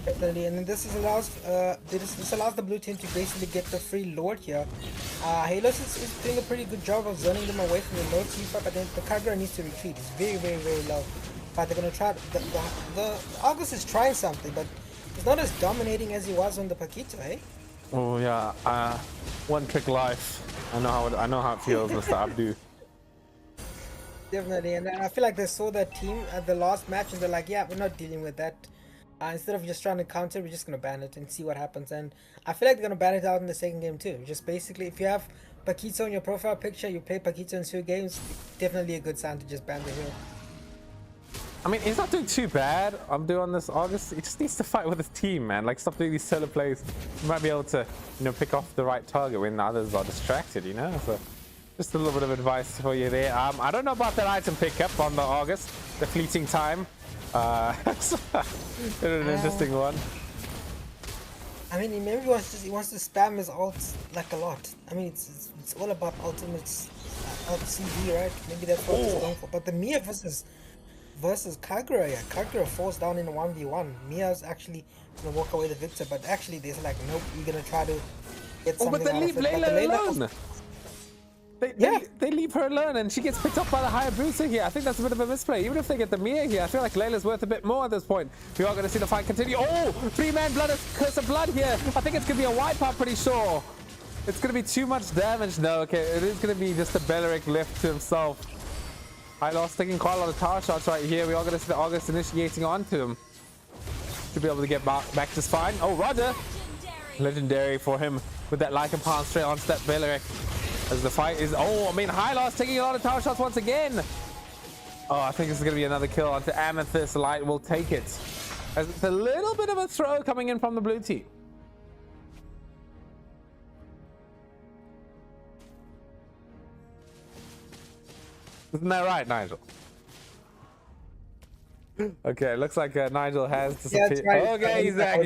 Definitely, and then this allows the blue team to basically get the free Lord here. Halos is doing a pretty good job of zoning them away from the Lord Tifa, but then the Kagura needs to retreat. It's very low. But they're gonna try. The August is trying something, but it's not as dominating as he was on the Paquito, eh? Oh yeah, one trick life. I know how it feels, Mr. Abdu. Definitely, and I feel like they saw that team at the last match, and they're like, yeah, we're not dealing with that. Instead of just trying to counter, we're just going to ban it and see what happens. And I feel like they're going to ban it out in the second game too. Just basically, if you have Paquito in your profile picture, you play Paquito in 2 games, definitely a good sign to just ban the hero. I mean, he's not doing too bad. I'm doing this August. He just needs to fight with his team, man. Like, stop doing these solo plays. You might be able to, pick off the right target when others are distracted, So just a little bit of advice for you there. I don't know about that item pickup on the August, the fleeting time. It's an interesting one. I mean, maybe he wants to spam his ults like a lot. I mean, it's all about ultimates, ult CD, right? Maybe that's what he's going for. But the Mia versus Kagura, yeah, Kagura falls down in a 1v1. Mia's actually gonna walk away the victor, but actually there's like, nope, you're gonna try to get something but they leave Layla alone. They leave her alone and she gets picked up by the Hayabusa here. I think that's a bit of a misplay. Even if they get the Mia here, I feel like Layla's worth a bit more at this point. We are going to see the fight continue. Oh, 3-man curse of blood here. I think it's going to be a wipe out, pretty sure. It's going to be too much damage. No, okay, it is going to be just a Beleric left to himself. Hylos taking quite a lot of tower shots right here. We are going to see the August initiating onto him to be able to get back just fine. Oh, Roger. Legendary for him with that Lycan Palm straight onto that Beleric. As the fight is, Hylos taking a lot of tower shots once again. Oh, I think this is going to be another kill onto Amethyst. Light will take it. As it's a little bit of a throw coming in from the blue team. Isn't that right, Nigel? Okay, it looks like Nigel has disappeared. Yeah, right. Okay, he's back.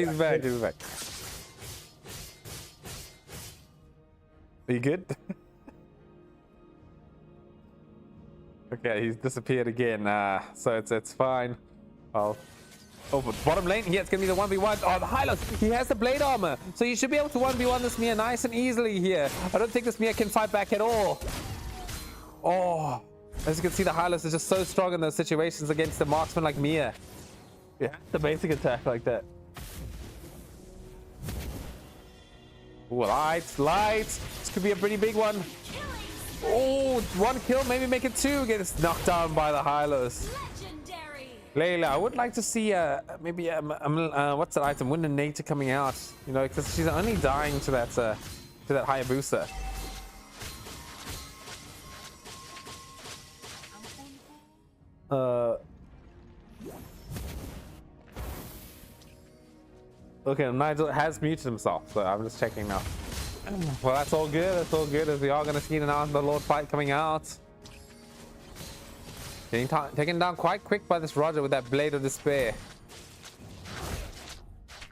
Are you good? Okay, he's disappeared again, so it's fine. But bottom lane, yeah, it's gonna be the 1v1. Oh, the Hylos, he has the blade armor, so you should be able to 1v1 this Mia nice and easily here. I don't think this Mia can fight back at all. Oh, as you can see, the Hylos is just so strong in those situations against the marksman like Mia. Yeah, the basic attack like that. Ooh, lights. This could be a pretty big one. Oh, 1 kill, maybe make it 2. Gets knocked down by the Hylos. Layla, I would like to see maybe what's that item? Wind and Nature coming out. Because she's only dying to that Hayabusa. Okay, Nigel has muted himself, so I'm just checking now. Well, that's all good. That's all good, as we are going to see an Out the Lord fight coming out. Getting taken down quite quick by this Roger with that Blade of Despair.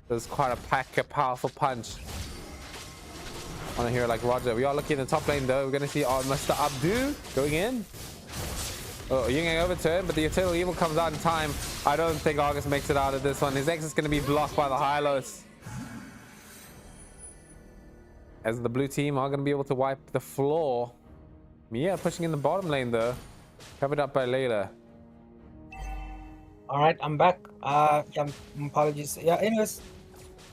There's quite a powerful punch on a hero like Roger. We are looking in the top lane though. We're going to see Mr. Abdu going in. Oh, Ying Yang overturn, but the Eternal Evil comes out in time. I don't think Argus makes it out of this one. His X is going to be blocked by the Hylos. As the blue team are going to be able to wipe the floor. Mia pushing in the bottom lane though. Covered up by Layla. All right, I'm back. Yeah, apologies. Yeah, anyways,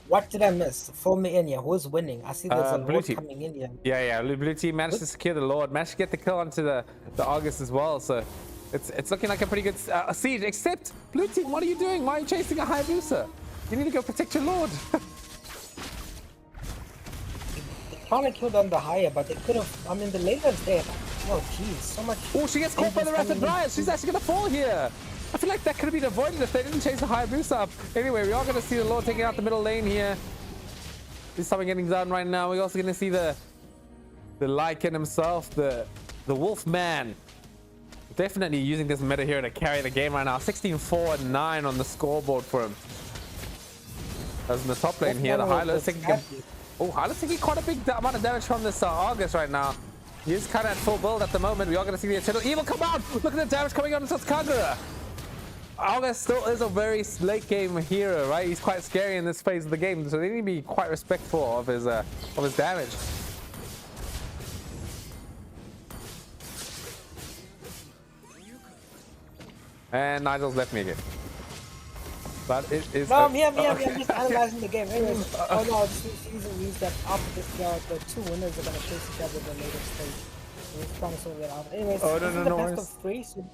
what did I miss? Fill me in here. Who's winning? I see there's a Lord coming in here. Yeah. Blue team managed to secure the Lord. Managed to get the kill onto the Argus as well. So it's looking like a pretty good siege. Except blue team, what are you doing? Why are you chasing a Hayabusa? You need to go protect your Lord. Probably killed on the higher, but they could have. I mean, the Layla's there. Oh, jeez, so much. Oh, she gets caught by the Rapid Riot. She's actually gonna fall here. I feel like that could have been avoided if they didn't chase the Hayabusa up. Anyway, we are gonna see the Lord taking out the middle lane here. There's something getting done right now. We're also gonna see the Lycan himself, the Wolf Man. Definitely using this meta here to carry the game right now. 16-4-9 on the scoreboard for him. As in the top lane here, the Hylos taking quite a big amount of damage from this Argus right now. He's kind of at full build at the moment. We are going to see the Eternal Evil come out. Look at the damage coming on into Kagura. Argus still is a very late game hero, right? He's quite scary in this phase of the game, so they need to be quite respectful of his damage. And Nigel's left me again. But it is. No, I'm here. I'm just analyzing the game. Anyways, oh no, this season means that after this, the two winners are going to face each other in the later stage. So we're trying to sort that out. Anyways, this is the best of three. So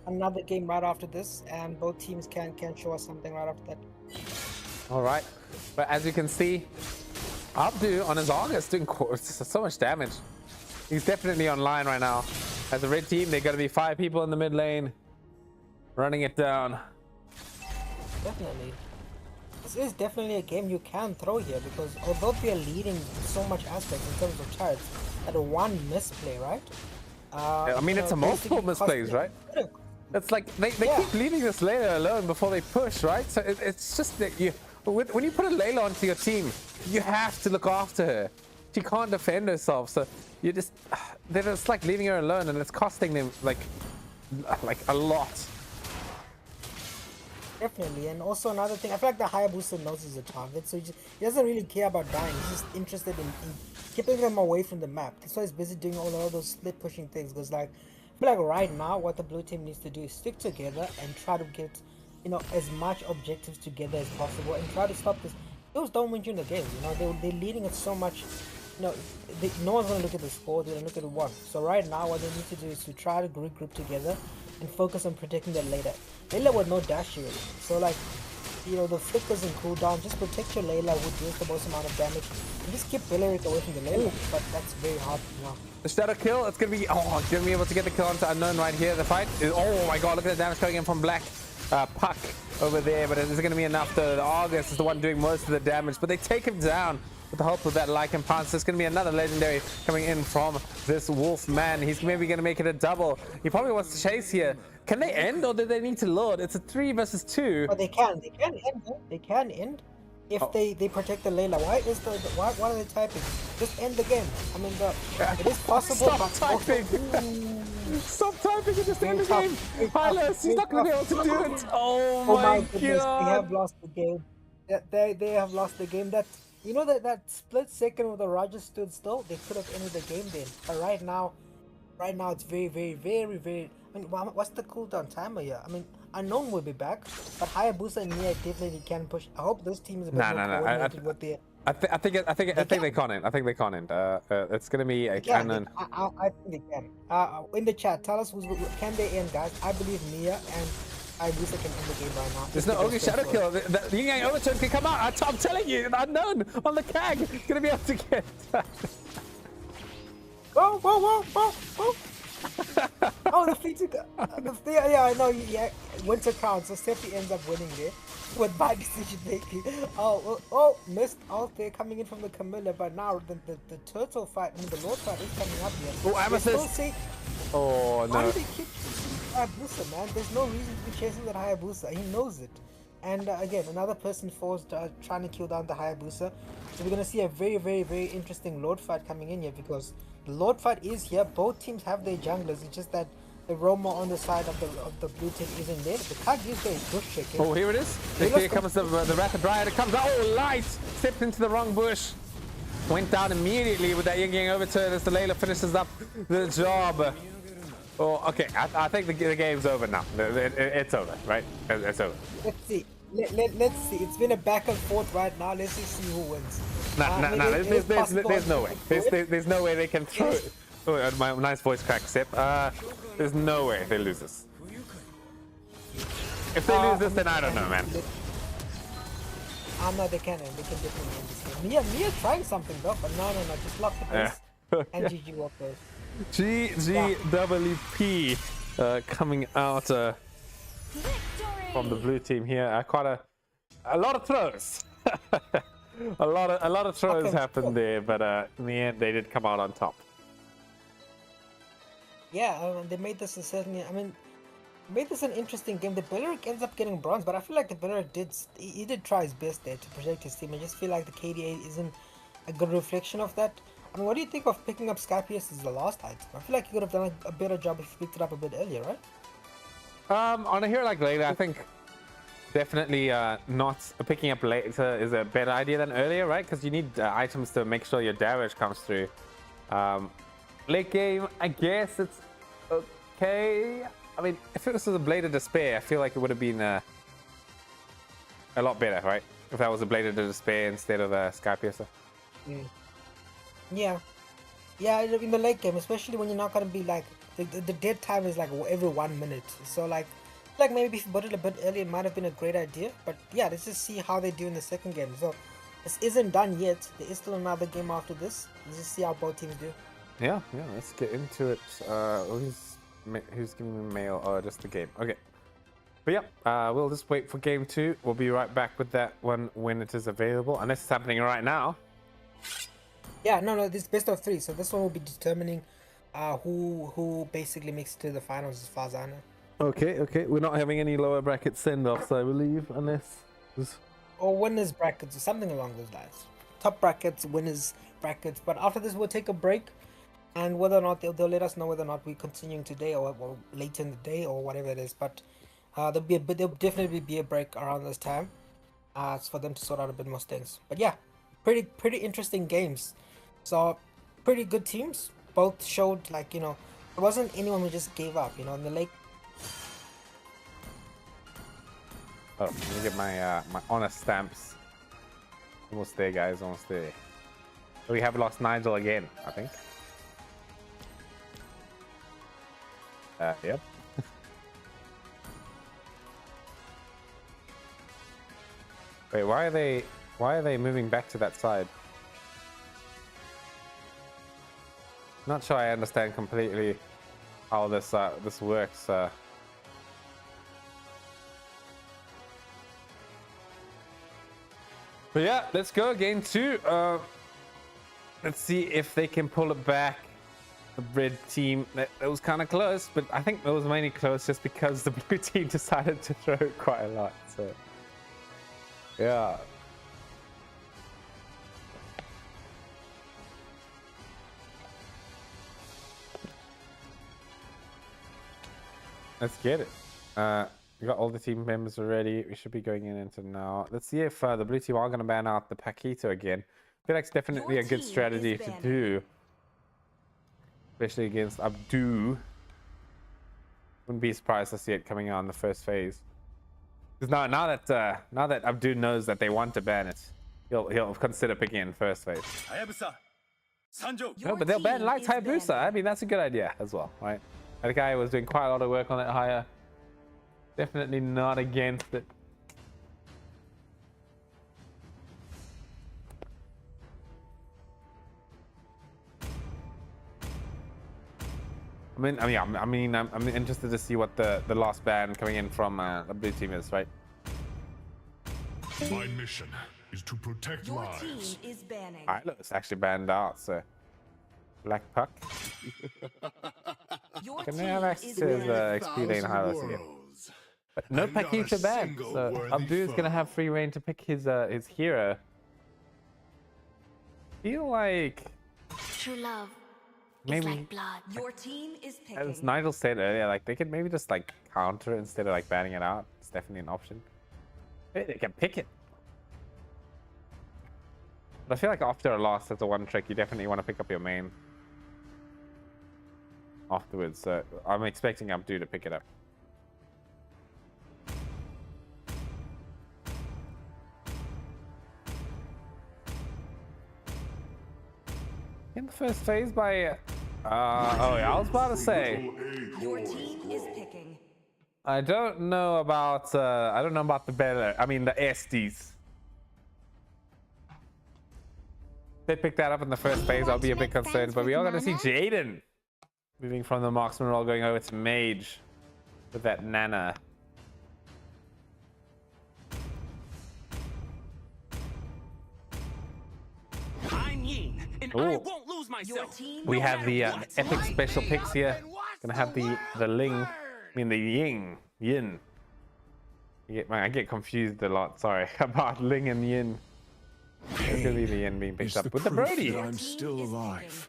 another game right after this, and both teams can show us something right after that. All right, but as you can see, Abdu on his Argus doing so much damage. He's definitely online right now. As a red team, they're going to be 5 people in the mid lane, running it down. Definitely. This is definitely a game you can throw here, because although we are leading in so much aspects in terms of charts, at a one misplay, right? I mean, it's a multiple misplays, right? It's like they keep leaving this Layla alone before they push, right? So it's just that when you put a Layla onto your team, you have to look after her. She can't defend herself, so they're just like leaving her alone, and it's costing them like a lot. Definitely, and also another thing, I feel like the Hayabusa knows he's a target, so he doesn't really care about dying. He's just interested in keeping them away from the map. That's why he's busy doing all those split pushing things. Because like, I feel like right now, what the blue team needs to do is stick together and try to get, as much objectives together as possible, and try to stop this. Those don't win you in the game. They're leading it so much. No one's gonna look at the score. They're gonna look at the one. So right now, what they need to do is to try to regroup together and focus on protecting that Layla. Layla with no dash shield. So like, the flick doesn't cool down. Just protect your Layla who deals the most amount of damage. And just keep Belleric away from the Layla. But that's very hard now. The shadow kill, it's gonna be gonna be able to get the kill onto Unknown right here. The fight is, oh my god, look at the damage coming in from Black Puck over there, but is it gonna be enough? The Argus is the one doing most of the damage, but they take him down with the help of that Lycan Pounce. There's going to be another legendary coming in from this Wolf Man. He's maybe going to make it a double. He probably wants to chase here. Can they end, or do they need to Lord? It's a 3 versus 2. Oh, they can end. They can end if they protect the Layla. Why are they typing? Just end the game. I mean, it is possible. Stop typing. Stop typing and just end the game. Hylos, he's not going to be able to do it. Oh my goodness, god. They have lost the game. They have lost the game. That split second where the Roger stood still, they could have ended the game then. But right now it's very, very, very, very. I mean, what's the cooldown timer here? I mean, Unknown will be back, but Hayabusa and Mia definitely can push. I hope this team is a bit more coordinated with their. I think they can't end. I think they can't end. It's gonna be a cannon. I think they can. In the chat, tell us can they end, guys? I believe Mia and Hayabusa can end the game right now. There's no only shadow kill. The Yin Yang overturn can come out. I'm telling you, Unknown on the CAG is gonna be able to get that. Whoa. Oh, the Phoenix. Yeah, I know. Yeah, Winter Crown. So Seppi ends up winning there with bad decision making. Missed out there coming in from the Camilla, but now the turtle fight, I mean the Lord fight is coming up here. Oh, They still Amethyst. say, Oh why no. do they keep Hayabusa, man? There's no reason to be chasing that Hayabusa. He knows it. And again, another person forced trying to kill down the Hayabusa. So we're gonna see a very, very, very interesting Lord fight coming in here because the Lord fight is here. Both teams have their junglers. It's just that the Roma on the side of the blue team isn't there. The card is there. Bush checking. Oh, here it is. Here comes the Rapid Riot. It comes out. Oh, light. Stepped into the wrong bush. Went down immediately with that Ying over turn as the Layla finishes up the job. Oh, okay. I think the game's over now. It's over, right? It's over. Let's see. Let's see. It's been a back and forth right now. Let's just see who wins. No. There's no way. There's no way they can throw it. Oh, my nice voice crack, Sip. There's no way they lose this. If they lose this, then I don't know, man. No, they can. They can definitely win this game. Mia trying something though, but no. Just lock the place and GG walk those. GGWP coming out from the blue team here. Quite a lot of throws. a lot of throws happened there, but in the end they did come out on top. Yeah, they made this made this an interesting game. The Belleric ends up getting bronze, but I feel like the Belleric did try his best there to protect his team. I just feel like the KDA isn't a good reflection of that. I mean, what do you think of picking up Skypius as the last item? I feel like you could have done a better job if you picked it up a bit earlier, right? On a hero like Layla, I think definitely not picking up later is a better idea than earlier, right? Because you need items to make sure your damage comes through. Late game, I guess it's okay. I mean, if it was a Blade of Despair, I feel like it would have been a lot better, right? If that was a Blade of Despair instead of a Sky Piercer. Yeah, in the late game, especially when you're not gonna be like the dead time is like every 1 minute. So like maybe if you put it a bit earlier, it might have been a great idea. But yeah, let's just see how they do in the second game. So this isn't done yet. There is still another game after this. Let's just see how both teams do. Yeah. Let's get into it. Who's giving me mail? Oh, just the game. Okay. But yeah, we'll just wait for game 2. We'll be right back with that one when it is available, unless it's happening right now. Yeah, no, this is best of 3, so this one will be determining who basically makes it to the finals as far as I know. Okay. We're not having any lower bracket send-offs, I believe, unless or winners brackets or something along those lines. Top brackets, winners brackets. But after this, we'll take a break, and whether or not they'll let us know whether or not we're continuing today or later in the day or whatever it is. But there'll definitely be a break around this time. It's for them to sort out a bit more things. But yeah, pretty interesting games. So pretty good teams. Both showed it wasn't anyone who just gave up. In the late. Oh, let me get my my honor stamps. Almost there, guys. Almost there. We have lost Nigel again, I think. Yep. Wait, why are they moving back to that side? Not sure I understand completely how this works. But yeah, let's go game 2. Let's see if they can pull it back. The red team, that was kind of close, but I think it was mainly close just because the blue team decided to throw quite a lot. So yeah. Let's get it. We got all the team members already. We should be going into now. Let's see if the blue team are going to ban out the Paquito again. I feel like it's definitely a good strategy to do, especially against Abdu. Wouldn't be surprised to see it coming out in the first phase. Because now that Abdu knows that they want to ban it, he'll consider picking it in first phase. No, but they'll ban Light Hayabusa. I mean, that's a good idea as well, right? That guy was doing quite a lot of work on that hire. Definitely not against it. I'm interested to see what the last ban coming in from the blue team is, right? My mission is to protect Your lives. team is banning. Alright, look, it's actually banned out, so Black Puck. Your Can team they have access is to his banning. XP lane highlights again? Worlds, But no and not a Paquita banned, single so worthy Abdu's gonna foe. have free reign to pick his hero. Feel like True love maybe, is like blood. Your team is picking. as Nigel said earlier, like they could maybe just like counter it instead of like banning it out. It's definitely an option. Maybe they can pick it. But I feel like after a loss, that's the one trick you definitely want to pick up your main afterwards. So I'm expecting Abdu to pick it up. In the first phase by oh yeah, I was about to say Your team is picking. I don't know about the better, I mean the Estes. They picked that up in the first phase, I'll be a bit concerned, but we are gonna see Jaden moving from the marksman role going over to mage with that Nana. I'm Yin, and I Ooh. won't lose Your myself. team. We no have matter the what. epic special picks here. Gonna have the Ling, I mean the Yin. I get confused a lot. Sorry about Ling and Yin. It's gonna be the Yin being picked Is up with the proof Brody. that I'm Team still is alive.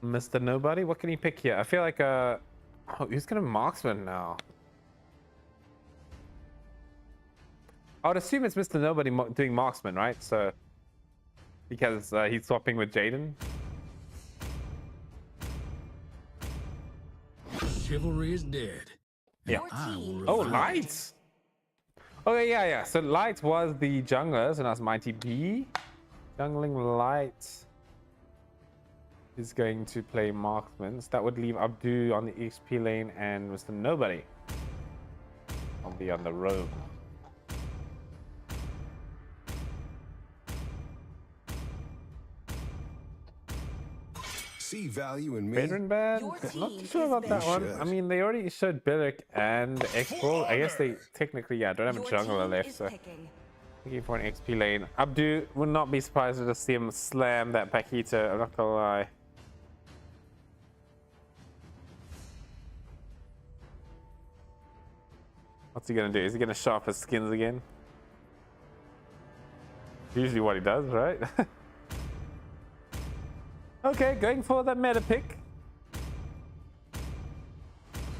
Mr. Nobody, what can he pick here? I feel like oh, he's gonna marksman now. I would assume it's Mr. Nobody doing marksman, right? So because he's swapping with Jaden. Chivalry is dead. Yeah. Your team. Oh, Lights. Okay, yeah. So Lights was the jungler, so that's Mighty B. Jungling Lights is going to play marksman. So that would leave Abdu on the XP lane and Mr. Nobody will be on the roam. See value in me. Veteran ban? Your Not team too sure is about that one. banned. I mean, they already showed Billick and X-Ball. I guess they technically, don't have a Your jungler team left, is so picking. looking for an XP lane. Abdu would not be surprised to see him slam that Paquita, I'm not gonna lie. What's he gonna do? Is he gonna show off his skins again? Usually what he does, right? Okay, going for the meta pick.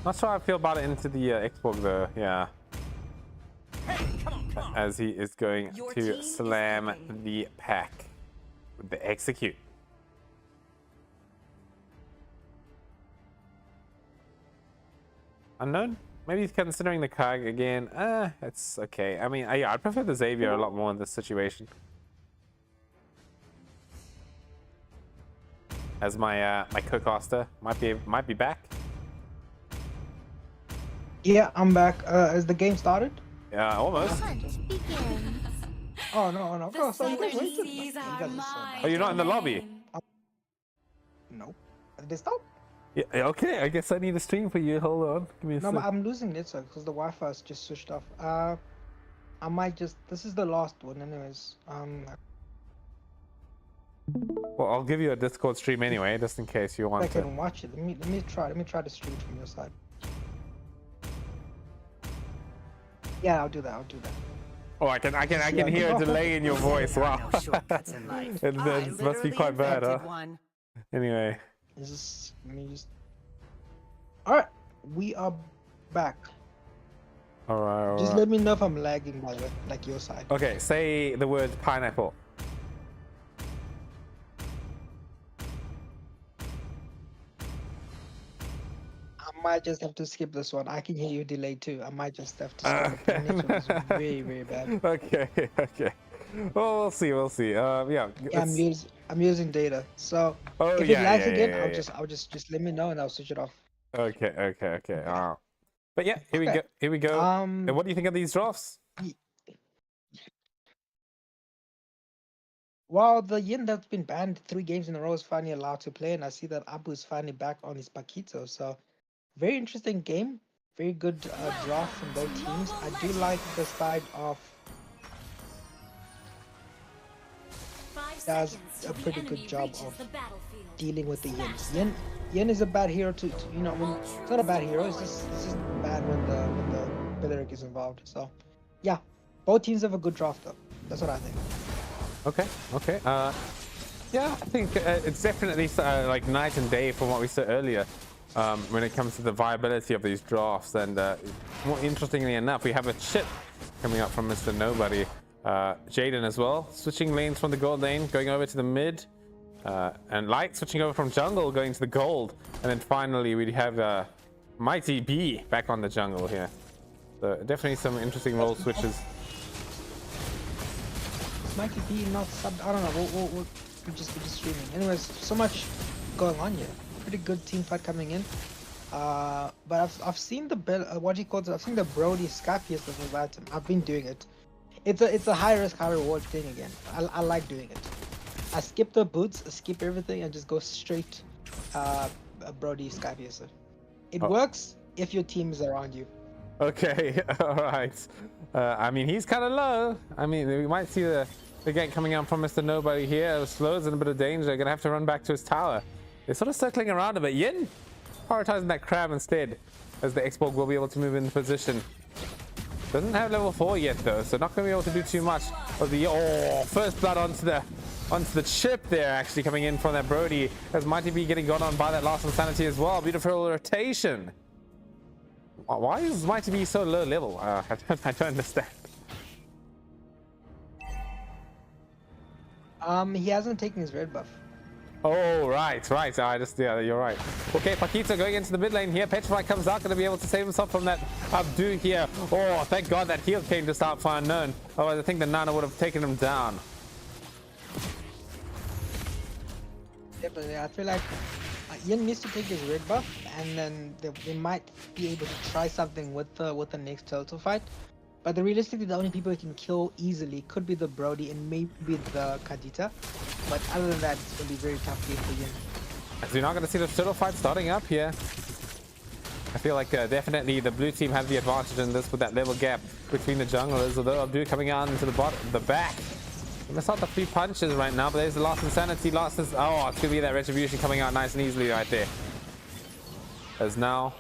Not sure how I feel about it into the Xbox though, yeah. As he is going Your team to is slam picking. the pack with the execute. Unknown? Maybe he's considering the Kag again. It's okay. I mean, yeah, I prefer the Xavier a lot more in this situation. As my my co-caster might be back. Yeah, I'm back. Has the game started? Yeah, almost. Hunt begins. Oh no. The Oh, so you guys southern waited. seas You are guys are so mine. nice. Oh, you're not in the lobby? No. Did they stop? Yeah, okay. I guess I need a stream for you. Hold on. Give me a No, but sec. I'm losing network because the Wi-Fi is just switched off. I might just. This is the last one, anyways. Well, I'll give you a Discord stream anyway, just in case you I want to. can watch it. Let me try to stream from your side. Yeah, I'll do that. Oh, I can hear a delay in your voice. Wow. Shortcuts in life. It must be quite bad, huh? One. Anyway. Is this? Let me just. All right, we are back. All right. Just let me know if I'm lagging, by the way, like your side. Okay, say the word pineapple. I might just have to skip this one. I can hear you delayed too. I might just have to skip it. The network is very, very bad. Okay. Well, we'll see. Yeah. Yeah, let's- I'm using data. So Oh, if yeah, it lags yeah, again, yeah. I'll just let me know and I'll switch it off. Okay. But yeah, here Okay. we go. And what do you think of these drafts? While the Yin that's been banned 3 games in a row is finally allowed to play, and I see that Abu is finally back on his Paquito. So, very interesting game. Very good draft from both teams. I do like the side of does a pretty good job of dealing with the Yin. Yin is a bad hero to you know. When, it's not a bad hero. It's just bad when the Billeric is involved. So, yeah, both teams have a good draft though. That's what I think. Okay. Yeah, I think it's definitely like night and day from what we said earlier when it comes to the viability of these drafts. And more interestingly enough, we have a chip coming up from Mr. Nobody. Jaden as well, switching lanes from the gold lane, going over to the mid. And Light switching over from jungle, going to the gold. And then finally we have Mighty B back on the jungle here. So definitely some interesting role switches. Mighty B not sub. I don't know. We'll just streaming. Anyways, so much going on here. Pretty good team fight coming in. But I've seen the what do you call it? I've seen the Brody Scapius with item. I've been doing it. It's a high risk, high reward thing again. I like doing it. I skip the boots, I skip everything, and just go straight Brody Scapius. It works if your team is around you. Okay, all right. I mean, he's kind of low. I mean, we might see the gank coming out from Mr. Nobody here. Slow's in a bit of danger. Gonna have to run back to his tower. They're sort of circling around a bit. Yin prioritizing that crab instead, as the Xborg will be able to move in position. Doesn't have level 4 yet though, so not gonna be able to do too much. Of the first blood onto the chip there, actually coming in from that Brody, as Mighty B getting gone on by that last insanity as well. Beautiful rotation. Why is Mighty B so low level? I don't understand. He hasn't taken his red buff. Oh, right. Yeah, you're right. Okay, Paquito going into the mid lane here. Petrify comes out, going to be able to save himself from that Abdu here. Oh, thank God that heal came just out for unknown. Otherwise, I think the Nana would have taken him down. Definitely, I feel like Yin needs to take his red buff, and then they might be able to try something with the next turtle fight. But realistically, the only people he can kill easily could be the Brody and maybe the Kadita. But other than that, it's going to be very tough game for Yin. As we're not going to see the turtle fight starting up here. I feel like definitely the blue team has the advantage in this with that level gap between the junglers. Although Abdu coming out into the back. Miss out the 3 punches right now, but there's the last insanity. Oh, it's going to be that retribution coming out nice and easily right there. As now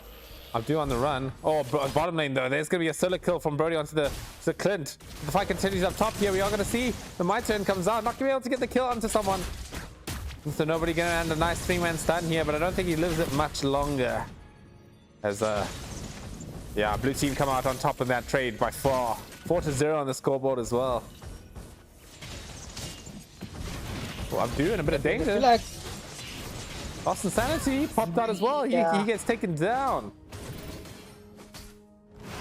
Abdu on the run. Oh, bottom lane though. There's going to be a solo kill from Brody onto the Clint. The fight continues up top here. We are going to see the My Turn comes out. Not going to be able to get the kill onto someone. So nobody going to land a nice 3-man stun here, but I don't think he lives it much longer. As yeah, blue team come out on top of that trade by far. 4-0 on the scoreboard as well. Well, Abdu in a bit of danger. I feel like lost insanity, popped out as well. He gets taken down.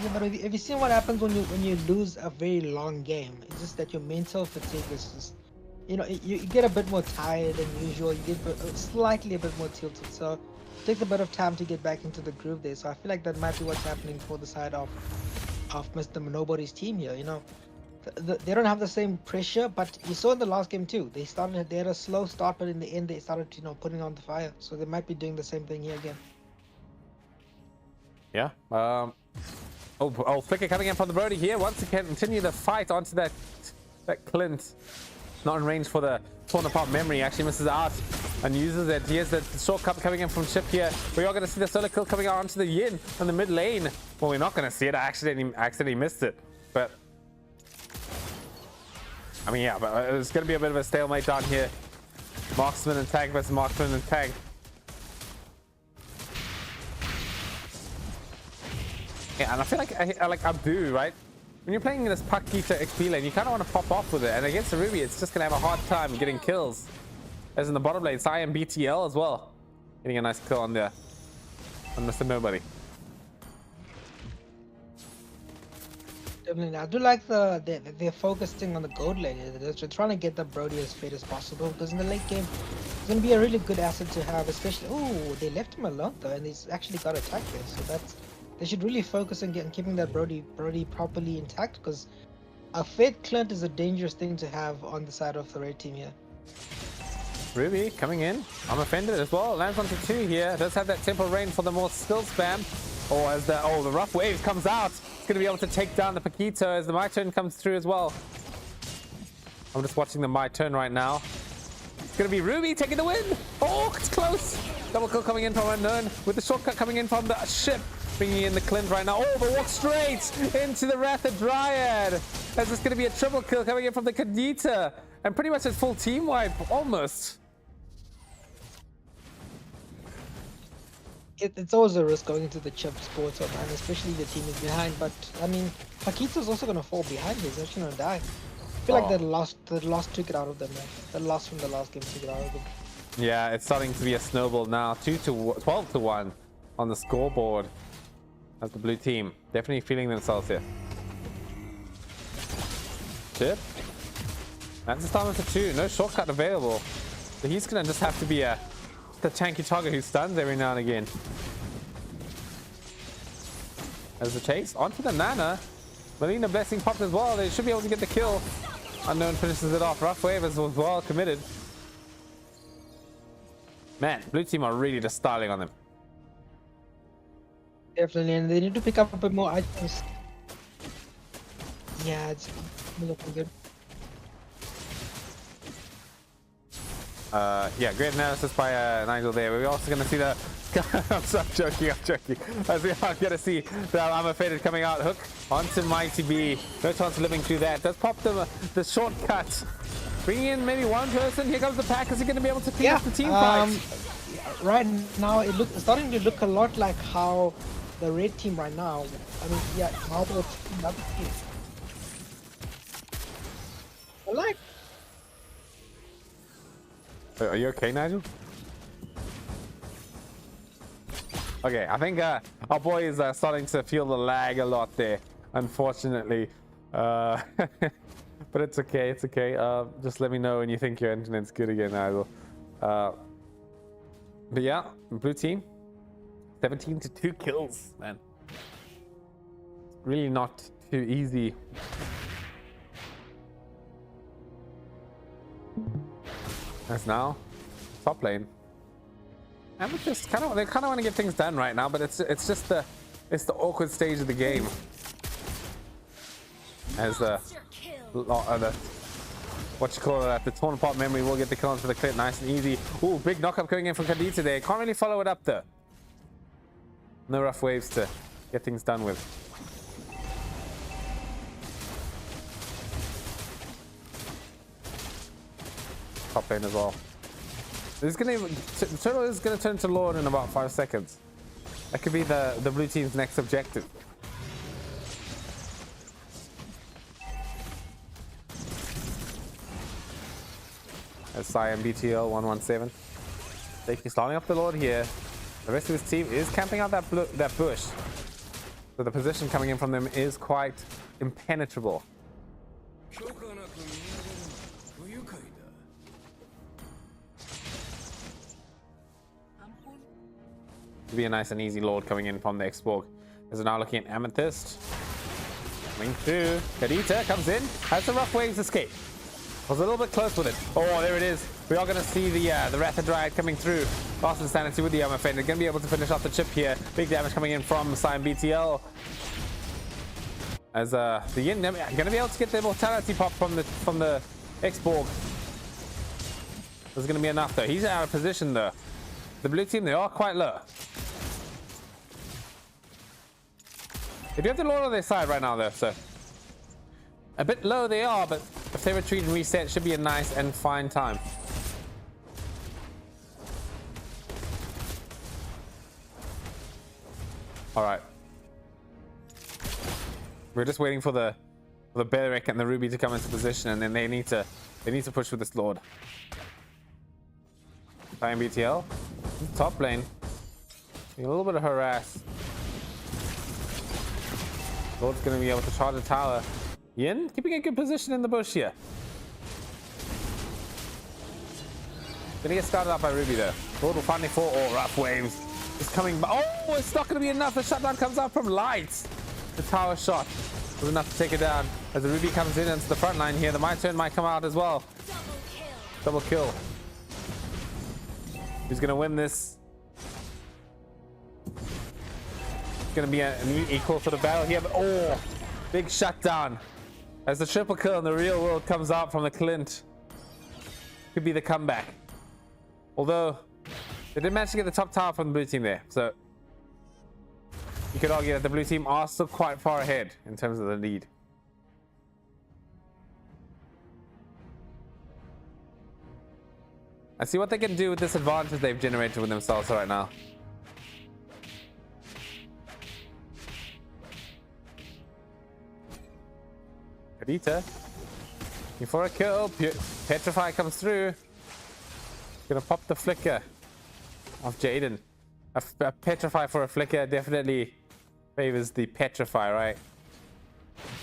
Yeah, but have you seen what happens when you lose a very long game? It's just that your mental fatigue is just, you know, you get a bit more tired than usual. You get slightly a bit more tilted. So it takes a bit of time to get back into the groove there. So I feel like that might be what's happening for the side of Mr. Nobody's team here. You know, they don't have the same pressure, but you saw in the last game too. They had a slow start, but in the end they started, you know, putting on the fire. So they might be doing the same thing here again. Yeah. Oh, flicker coming in from the Brody here. Wants to continue the fight onto that Clint. Not in range for the torn apart memory. Actually misses out and uses it. Here's the shortcut coming in from Chip here. We are going to see the solo kill coming out onto the Yin on the mid lane. Well, we're not going to see it. I accidentally missed it. But I mean, yeah, but it's going to be a bit of a stalemate down here. Marksman and tag versus marksman and tag. Yeah, and I feel like I like Abdu, right? When you're playing this Paquito XP lane, you kind of want to pop off with it. And against the Ruby, it's just going to have a hard time getting kills. As in the bottom lane, Cyan BTL as well. Getting a nice kill on there. On Mr. Nobody. Definitely. I do like they're focusing on the gold lane. They're trying to get the Brody as fit as possible, because in the late game, it's going to be a really good asset to have, especially... Oh, they left him alone though, and he's actually got attack there. So they should really focus on keeping that Brody properly intact, because A Fed Clint is a dangerous thing to have on the side of the red team here. Ruby coming in. I'm offended as well. Lands onto 2 here. Does have that tempo rain for the more skill spam. Or as the rough waves comes out. It's going to be able to take down the Paquito as the My Turn comes through as well. I'm just watching the My Turn right now. It's going to be Ruby taking the win. Oh, it's close. Double kill coming in from Unknown with the shortcut coming in from the ship. Bringing in the Clint right now. Oh, the walk straight into the Wrath of Dryad. As it's going to be a triple kill coming in from the Kadita. And pretty much a full team wipe, almost. It's always a risk going into the chip sports, man, especially the team is behind. But I mean, Paquito's also gonna fall behind. He's actually gonna die. I feel like the lost took it out of them, man. The loss from the last game took it out of them. Yeah, it's starting to be a snowball now. 12 to 1 on the scoreboard. As the blue team definitely feeling themselves here. Chip. That's the time for 2. No shortcut available. So he's gonna just have to be the tanky target who stuns every now and again. As the chase onto the Nana. Melina Blessing popped as well. They should be able to get the kill. Unknown finishes it off. Rough Wave was well committed. Man, blue team are really just styling on them. Definitely, and they need to pick up a bit more items. Yeah, it's looking good. Yeah, great analysis by Nigel there. We're also going to see the... I'm joking. As we are going to see the I'm Faded coming out. Hook onto Mighty B. No chance of living through that. Does pop the shortcut. Bringing in maybe one person. Here comes the pack. Is he going to be able to clean up the team fight? Right now, it's starting to look a lot like how the red team right now. I mean, yeah, how the other team. I like. Are you okay, Nigel? Okay, I think our boy is starting to feel the lag a lot there, unfortunately. But it's okay, it's okay. Just let me know when you think your internet's good again, Nigel. But yeah, blue team, 17 to 2 kills, man. Really not too easy. As now, top lane. And they kind of want to get things done right now, but it's just the awkward stage of the game. As the torn apart memory will get the kill onto the clip nice and easy. Ooh, big knockup going in from Kadita today. Can't really follow it up though. No rough waves to get things done with. Top lane as well. The turtle is gonna turn to Lord in about 5 seconds. That could be the blue team's next objective. As Cyan BTL 117. He's starting up the Lord here. The rest of his team is camping out that bush. So the position coming in from them is quite impenetrable. To be a nice and easy Lord coming in from the X-Borg. As we're now looking at Amethyst. Coming through. Kadita comes in. Has the rough waves escape. Was a little bit close with it. Oh, there it is. We are going to see the Wrath of Dryad coming through. Lost Insanity with the Armor Fade. They're going to be able to finish off the chip here. Big damage coming in from Cyan BTL. As the Yin going to be able to get the Immortality pop from the X-Borg. There's going to be enough though. He's out of position though. The blue team, they are quite low. They do have the Lord on their side right now though, so a bit low they are, but if they retreat and reset, it should be a nice and fine time. All right. We're just waiting for the Beric and the Ruby to come into position, and then they need to push with this Lord. Cyan BTL, top lane. A little bit of harass. Lord's going to be able to charge the tower. Yin keeping a good position in the bush here. Gonna get started up by Ruby though. Lord will finally fall. Oh, rough waves. It's coming. Oh, it's not going to be enough. The shutdown comes out from Light. The tower shot. was enough to take it down. As the Ruby comes in into the front line here, the My Turn might come out as well. Double kill. Who's gonna win this? It's gonna be an equal sort of battle here, but oh, big shutdown. As the triple kill in the real world comes out from the Clint. Could be the comeback. Although, they did manage to get the top tower from the blue team there, so you could argue that the blue team are still quite far ahead in terms of the lead. I see what they can do with this advantage they've generated with themselves right now. Kadita, before a kill, Petrify comes through. Gonna pop the flicker of Jaden. A Petrify for a flicker definitely favors the Petrify, right?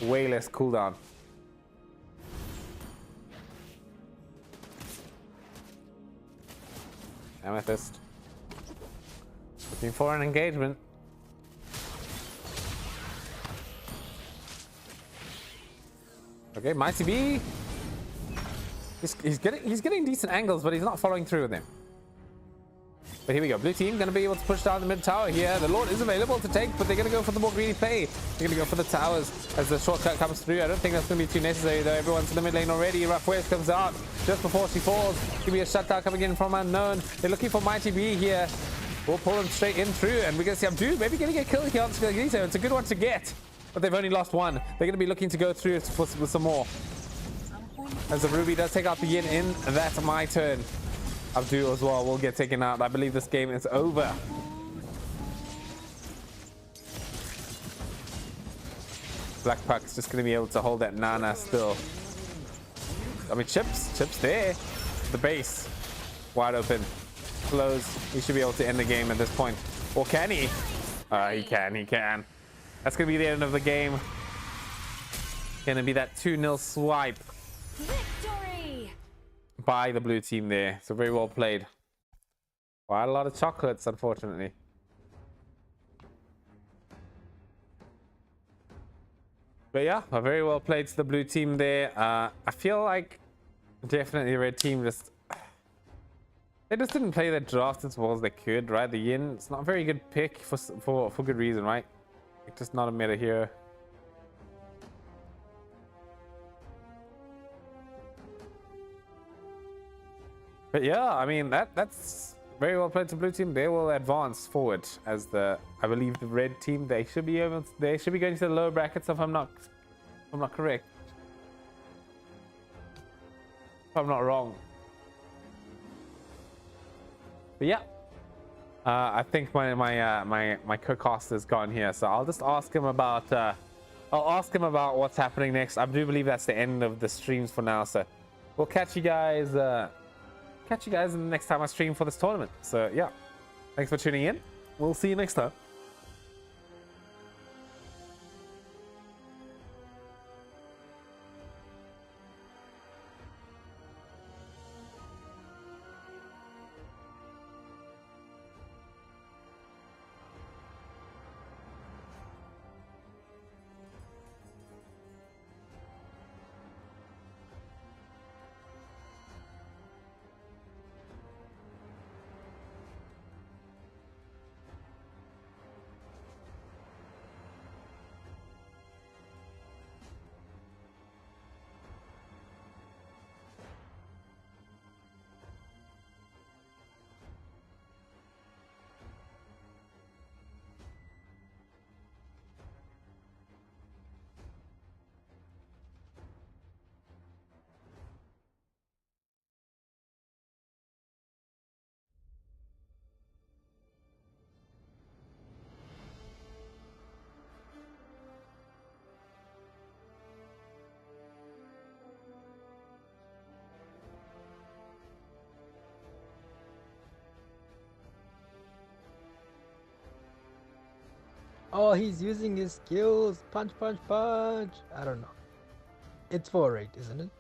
Way less cooldown. Amethyst. Looking for an engagement. Okay, Mighty B. He's getting decent angles, but he's not following through with them. But here we go. Blue team going to be able to push down the mid tower here. The Lord is available to take, but they're going to go for the more greedy play. They're going to go for the towers as the shortcut comes through. I don't think that's going to be too necessary, though. Everyone's in the mid lane already. Rough West comes out just before she falls. Going to be a shutdown coming in from Unknown. They're looking for Mighty B here. We'll pull them straight in through, and we're going to see Abdu maybe getting a kill here on Skagito. It's a good one to get, but they've only lost one. They're going to be looking to go through with some more. As the Ruby does take out the Yin in, and that's My Turn. Abdul as well will get taken out. I believe this game is over. Black Puck's just going to be able to hold that Nana still. I mean, Chips there. The base. Wide open. Close. He should be able to end the game at this point. Or can he? He can. That's going to be the end of the game. Going to be that 2-0 swipe. Victory! By the blue team there. So very well played. Quite a lot of chocolates, unfortunately. But yeah, very well played to the blue team there. I feel like definitely the red team they just didn't play their draft as well as they could, right? The Yin, it's not a very good pick for good reason, right? It's just not a meta hero. But yeah, I mean that's very well played to blue team. They will advance forward as I believe the red team. They should be going to the lower brackets if I'm not correct. If I'm not wrong. But yeah, I think my co-caster's gone here, so I'll just ask him about what's happening next. I do believe that's the end of the streams for now, so we'll catch you guys in the next time I stream for this tournament. So yeah, thanks for tuning in. We'll see you next time. Oh, he's using his skills. Punch, punch, punch. I don't know. It's 4-8, isn't it?